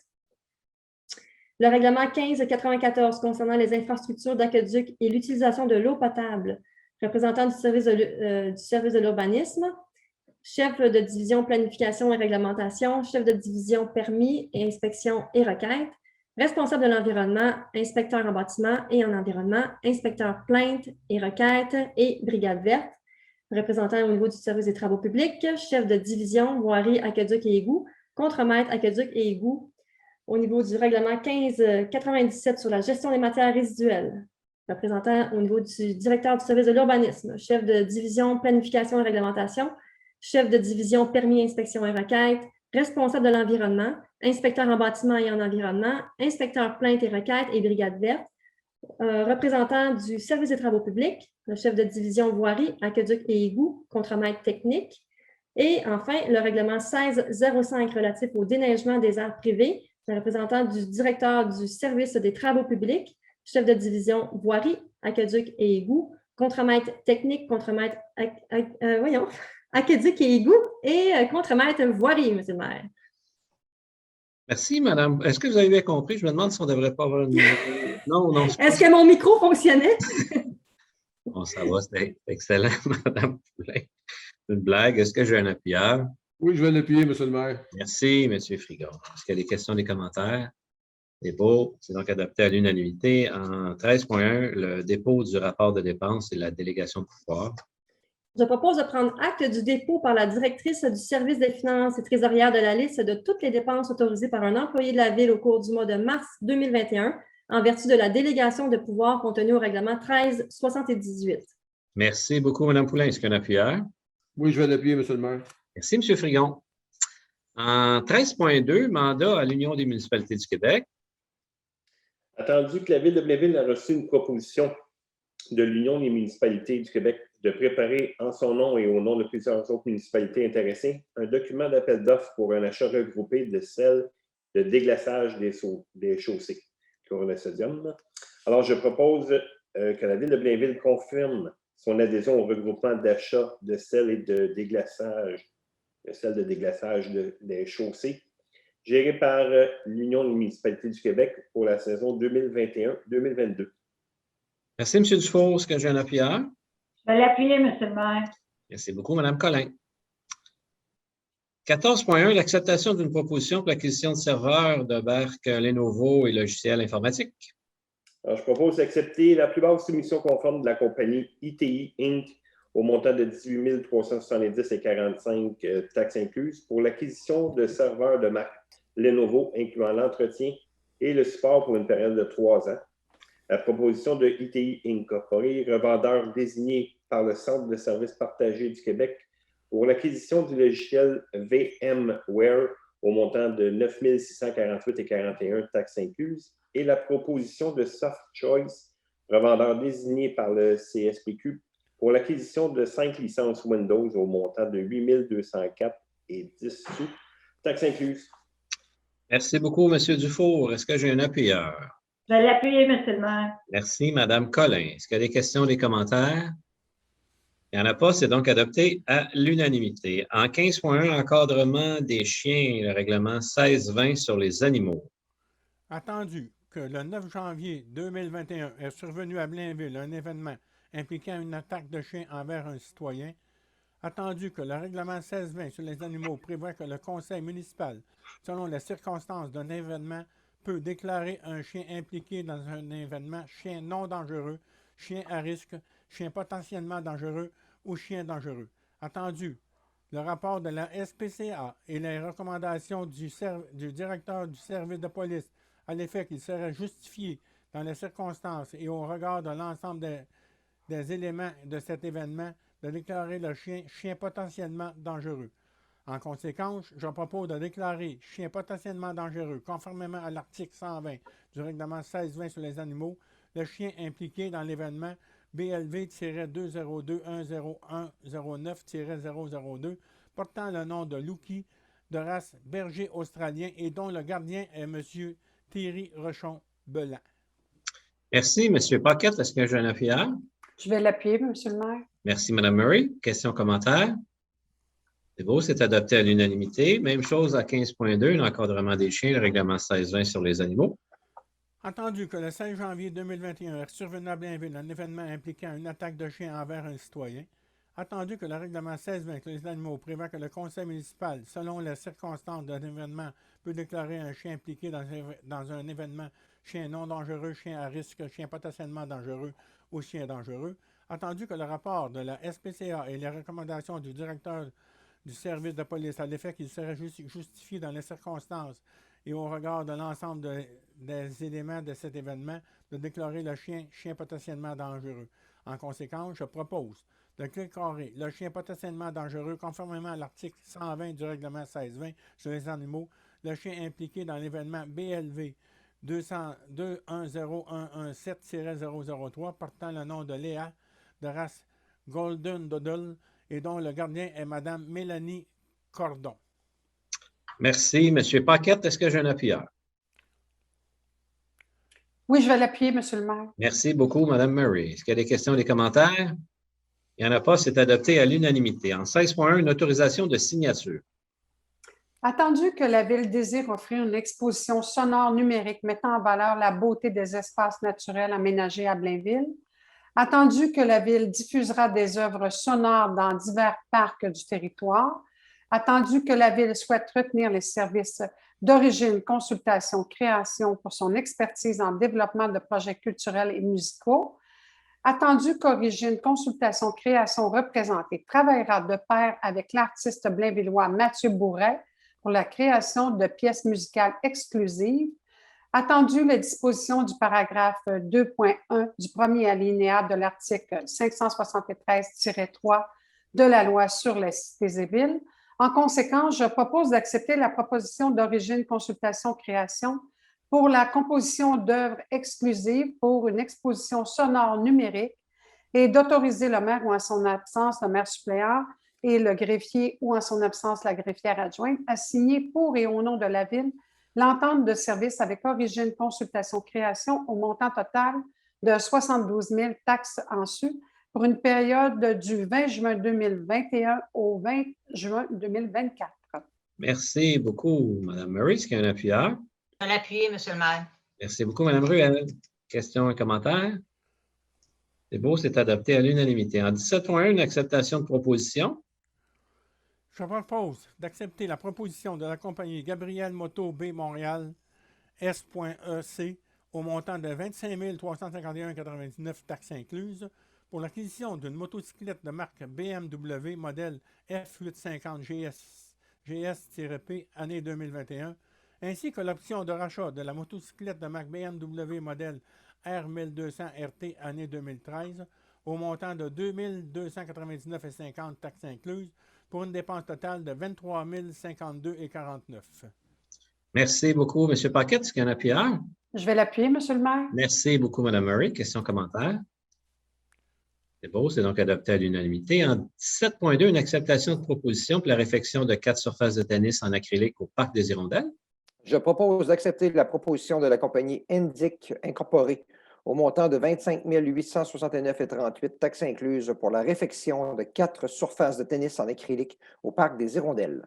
Le règlement 1594 concernant les infrastructures d'aqueduc et l'utilisation de l'eau potable, représentant du service de l'urbanisme, chef de division planification et réglementation, chef de division permis et inspection et requête, responsable de l'environnement, inspecteur en bâtiment et en environnement, inspecteur plainte et requête et brigade verte, représentant au niveau du service des travaux publics, chef de division voirie, aqueduc et égouts, contremaître, aqueduc et égouts, au niveau du règlement 1597 sur la gestion des matières résiduelles, représentant au niveau du directeur du service de l'urbanisme, chef de division planification et réglementation, chef de division permis, inspection et requête, responsable de l'environnement, inspecteur en bâtiment et en environnement, inspecteur plainte et requête et brigade verte, représentant du service des travaux publics, le chef de division voirie, aqueduc et égouts, contremaître technique, Et enfin, le règlement 1605 relatif au déneigement des aires privées, c'est un représentant du directeur du service des travaux publics, chef de division voirie, aqueduc et égouts, contremaître technique, contremaître aqueduc et égouts et contremaître voirie, M. le maire. Merci, madame. Est-ce que vous avez bien compris? Je me demande si on ne devrait pas avoir une... Non. Est-ce que mon micro fonctionnait? Bon, ça va, c'est excellent, madame Poulin. C'est une blague. Est-ce que j'ai un appuyeur? Oui, je vais l'appuyer, M. le maire. Merci, M. Frigon. Est-ce qu'il y a des questions, des commentaires? C'est beau. C'est donc adopté à l'unanimité. En 13.1, le dépôt du rapport de dépenses et la délégation de pouvoir. Je propose de prendre acte du dépôt par la directrice du service des finances et trésorière de la liste de toutes les dépenses autorisées par un employé de la Ville au cours du mois de mars 2021 en vertu de la délégation de pouvoir contenue au règlement 1378. Merci beaucoup, Mme Poulin. Est-ce qu'il y a un appuyeur? Oui, je vais l'appuyer, M. le maire. Merci, M. Frigon. En 13.2, mandat à l'Union des municipalités du Québec. Attendu que la Ville de Blainville a reçu une proposition de l'Union des municipalités du Québec de préparer en son nom et au nom de plusieurs autres municipalités intéressées un document d'appel d'offres pour un achat regroupé de sel de déglaçage des chaussées, chlorure de sodium. Alors, je propose que la Ville de Blainville confirme son adhésion au regroupement d'achat de sel et de déglaçage, des chaussées, géré par l'Union des municipalités du Québec pour la saison 2021-2022. Merci, M. Dufour. Est-ce que j'ai un appuyeur? Je vais l'appuyer, M. le maire. Merci beaucoup, Mme Collin. 14.1, l'acceptation d'une proposition pour l'acquisition de serveurs de barques Lenovo et logiciels informatiques. Alors, je propose d'accepter la plus basse soumission conforme de la compagnie ITI Inc. au montant de 18 370,45 taxes incluses pour l'acquisition de serveurs de marque Lenovo, incluant l'entretien et le support pour une période de 3 ans. La proposition de ITI Incorporé, revendeur désigné par le Centre de services partagés du Québec pour l'acquisition du logiciel VMware au montant de 9 648,41 taxes incluses, et la proposition de SoftChoice, revendeur désigné par le CSPQ pour l'acquisition de 5 licences Windows au montant de 8 204,10 sous, taxes incluses. Merci beaucoup, M. Dufour. Est-ce que j'ai un appuyeur? Je vais l'appuyer, M. le maire. Merci, Mme Collin. Est-ce qu'il y a des questions, des commentaires? Il n'y en a pas, c'est donc adopté à l'unanimité. En 15.1, encadrement des chiens, le règlement 1620 sur les animaux. Attendu que le 9 janvier 2021 est survenu à Blainville un événement impliquant une attaque de chien envers un citoyen, attendu que le règlement 1620 sur les animaux prévoit que le conseil municipal, selon les circonstances d'un événement, peut déclarer un chien impliqué dans un événement chien non dangereux, chien à risque, chien potentiellement dangereux ou chien dangereux. Attendu le rapport de la SPCA et les recommandations du directeur du service de police à l'effet qu'il serait justifié dans les circonstances et au regard de l'ensemble des éléments de cet événement de déclarer le chien potentiellement dangereux. En conséquence, je propose de déclarer chien potentiellement dangereux, conformément à l'article 120 du règlement 1620 sur les animaux, le chien impliqué dans l'événement BLV-202-10109-002 portant le nom de Lucky, de race berger australien et dont le gardien est M. Thierry Rochon-Belan. Merci, M. Paquette. Est-ce que j'ai un appuyeur? Je vais l'appuyer, M. le maire. Merci, Mme Murray. Questions, commentaires? C'est beau, c'est adopté à l'unanimité. Même chose à 15.2, l'encadrement des chiens, le règlement 1620 sur les animaux. Entendu que le 16 janvier 2021 est survenu à Blainville un événement impliquant une attaque de chien envers un citoyen, attendu que le règlement 1620 sur les animaux prévoit que le conseil municipal, selon les circonstances d'un événement, peut déclarer un chien impliqué dans un événement chien non dangereux, chien à risque, chien potentiellement dangereux ou chien dangereux, attendu que le rapport de la SPCA et les recommandations du directeur du service de police à l'effet qu'il serait justifié dans les circonstances et au regard de l'ensemble des éléments de cet événement de déclarer le chien potentiellement dangereux. En conséquence, je propose de déclarer le chien potentiellement dangereux conformément à l'article 120 du règlement 1620 sur les animaux, le chien impliqué dans l'événement BLV 2010117-003 portant le nom de Léa, de race Golden Doodle et dont le gardien est Mme Mélanie Cordon. Merci. M. Paquette, est-ce que j'ai un appuyeur? Oui, je vais l'appuyer, M. le maire. Merci beaucoup, Mme Murray. Est-ce qu'il y a des questions ou des commentaires? Il n'y en a pas, c'est adopté à l'unanimité. En 16.1, une autorisation de signature. Attendu que la Ville désire offrir une exposition sonore numérique mettant en valeur la beauté des espaces naturels aménagés à Blainville, attendu que la Ville diffusera des œuvres sonores dans divers parcs du territoire, attendu que la Ville souhaite retenir les services d'Origine Consultation Création pour son expertise en développement de projets culturels et musicaux, attendu qu'Origine Consultation Création représentée travaillera de pair avec l'artiste blainvillois Mathieu Bourret pour la création de pièces musicales exclusives, attendu les dispositions du paragraphe 2.1 du premier alinéa de l'article 573-3 de la loi sur les cités et villes. En conséquence, je propose d'accepter la proposition d'Origine Consultation Création pour la composition d'œuvres exclusives pour une exposition sonore numérique et d'autoriser le maire ou en son absence le maire suppléant et le greffier ou en son absence la greffière adjointe à signer pour et au nom de la Ville l'entente de service avec Origine Consultation Création au montant total de 72 000 taxes en su pour une période du 20 juin 2021 au 20 juin 2024. Merci beaucoup, Mme Murray. Est-ce qu'il y a un appuyeur? Je vais l'appuyer, M. le maire. Merci beaucoup, Mme Ruel. Questions et commentaires? C'est beau, c'est adopté à l'unanimité. En 17.1, une acceptation de proposition. Je propose d'accepter la proposition de la compagnie Gabriel Moto B Montréal S.EC au montant de 25 351,99 taxes incluses pour l'acquisition d'une motocyclette de marque BMW modèle F850 GS-P année 2021, ainsi que l'option de rachat de la motocyclette de marque BMW modèle R1200 RT année 2013 au montant de 2 299,50 taxes incluses pour une dépense totale de 23 052,49. Merci beaucoup, M. Paquette. Est-ce qu'il y a un appuyeur? Je vais l'appuyer, M. le maire. Merci beaucoup, Mme Murray. Questions, commentaires? C'est beau, c'est donc adopté à l'unanimité. En 17.2, une acceptation de proposition pour la réfection de 4 surfaces de tennis en acrylique au Parc des Hirondelles. Je propose d'accepter la proposition de la compagnie Indic Incorporée au montant de 25 869,38 taxes incluses pour la réfection de 4 surfaces de tennis en acrylique au Parc des Hirondelles.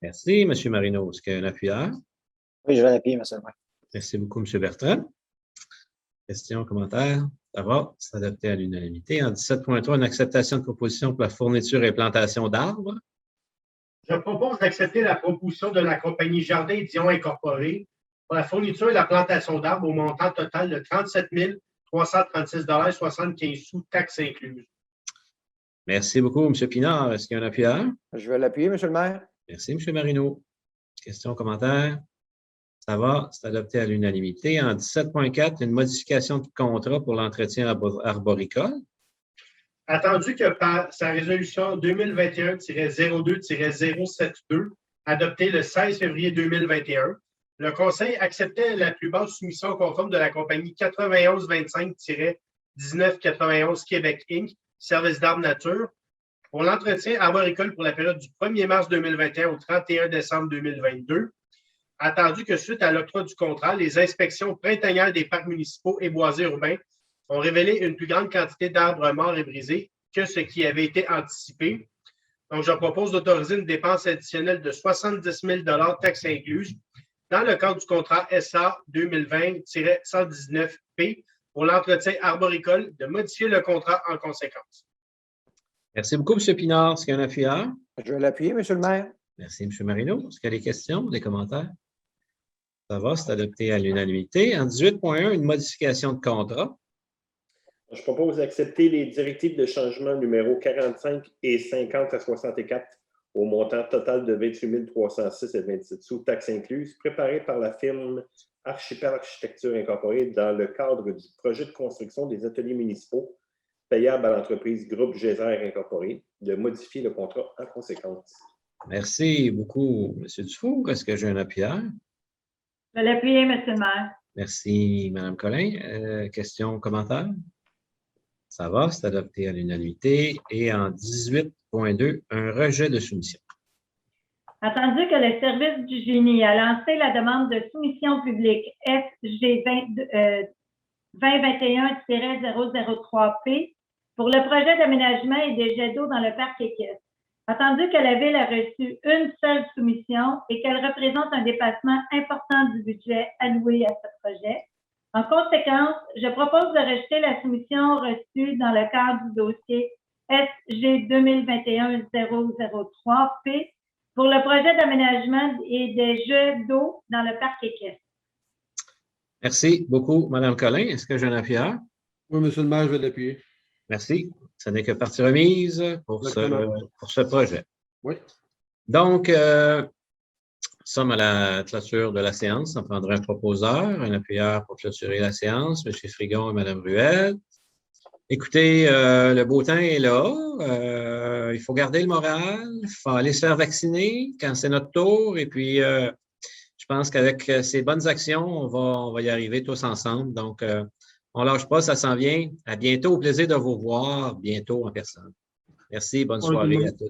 Merci, M. Marino. Est-ce qu'il y a un appuyeur? Oui, je vais l'appuyer, M. le maire. Merci beaucoup, M. Bertrand. Questions, commentaires? Ça va, c'est adopté à l'unanimité. En 17.3, une acceptation de proposition pour la fourniture et plantation d'arbres. Je propose d'accepter la proposition de la compagnie Jardin et Dion Incorporée pour la fourniture et la plantation d'arbres au montant total de 37 336,75 taxes incluses. Merci beaucoup, M. Pinard. Est-ce qu'il y a un appuyeur? Je vais l'appuyer, M. le maire. Merci, M. Marino. Questions, commentaires? Ça va, c'est adopté à l'unanimité. En 17.4, une modification de contrat pour l'entretien arboricole. Attendu que par sa résolution 2021-02-072, adoptée le 16 février 2021, le Conseil acceptait la plus basse soumission conforme de la compagnie 9125-1991 Québec Inc., service d'arbres nature, pour l'entretien arboricole pour la période du 1er mars 2021 au 31 décembre 2022, attendu que suite à l'octroi du contrat, les inspections printanières des parcs municipaux et boisés urbains ont révélé une plus grande quantité d'arbres morts et brisés que ce qui avait été anticipé. Donc, je propose d'autoriser une dépense additionnelle de 70 000 taxes incluses dans le cadre du contrat SA 2020-119P pour l'entretien arboricole, de modifier le contrat en conséquence. Merci beaucoup, M. Pinard. Est-ce qu'il y a un appuyeur? Je vais l'appuyer, M. le maire. Merci, M. Marino. Est-ce qu'il y a des questions, des commentaires? Ça va, c'est adopté à l'unanimité. En 18.1, une modification de contrat. Je propose d'accepter les directives de changement numéro 45 et 50 à 64 au montant total de 28 306,27 sous taxes incluses, préparées par la firme Archipel Architecture Incorporée dans le cadre du projet de construction des ateliers municipaux payables à l'entreprise Groupe Geyser Incorporé, de modifier le contrat en conséquence. Merci beaucoup, M. Dufour. Est-ce que j'ai un appuyeur? Je vais l'appuyer, M. le maire. Merci, Mme Collin. Questions, commentaires? Ça va, c'est adopté à l'unanimité. Et en 18, 7.2, un rejet de soumission. Attendu que le service du génie a lancé la demande de soumission publique SG 2021-003P pour le projet d'aménagement et des jets d'eau dans le parc équestre. Attendu que la Ville a reçu une seule soumission et qu'elle représente un dépassement important du budget alloué à ce projet, en conséquence, je propose de rejeter la soumission reçue dans le cadre du dossier SG 2021-003P pour le projet d'aménagement et des jets d'eau dans le parc équestre. Merci beaucoup, Mme Collin. Est-ce que j'ai un appuyeur? Oui, M. le maire, je vais l'appuyer. Merci. Ce n'est que partie remise pour ce projet. Oui. Donc, sommes à la clôture de la séance. On prendra un proposeur, un appuyeur pour clôturer la séance, M. Frigon et Mme Ruel. Écoutez, le beau temps est là. Il faut garder le moral. Il faut aller se faire vacciner quand c'est notre tour. Et puis, je pense qu'avec ces bonnes actions, on va y arriver tous ensemble. Donc, on ne lâche pas, ça s'en vient. À bientôt. Au plaisir de vous voir bientôt en personne. Merci. Bonne soirée à tous.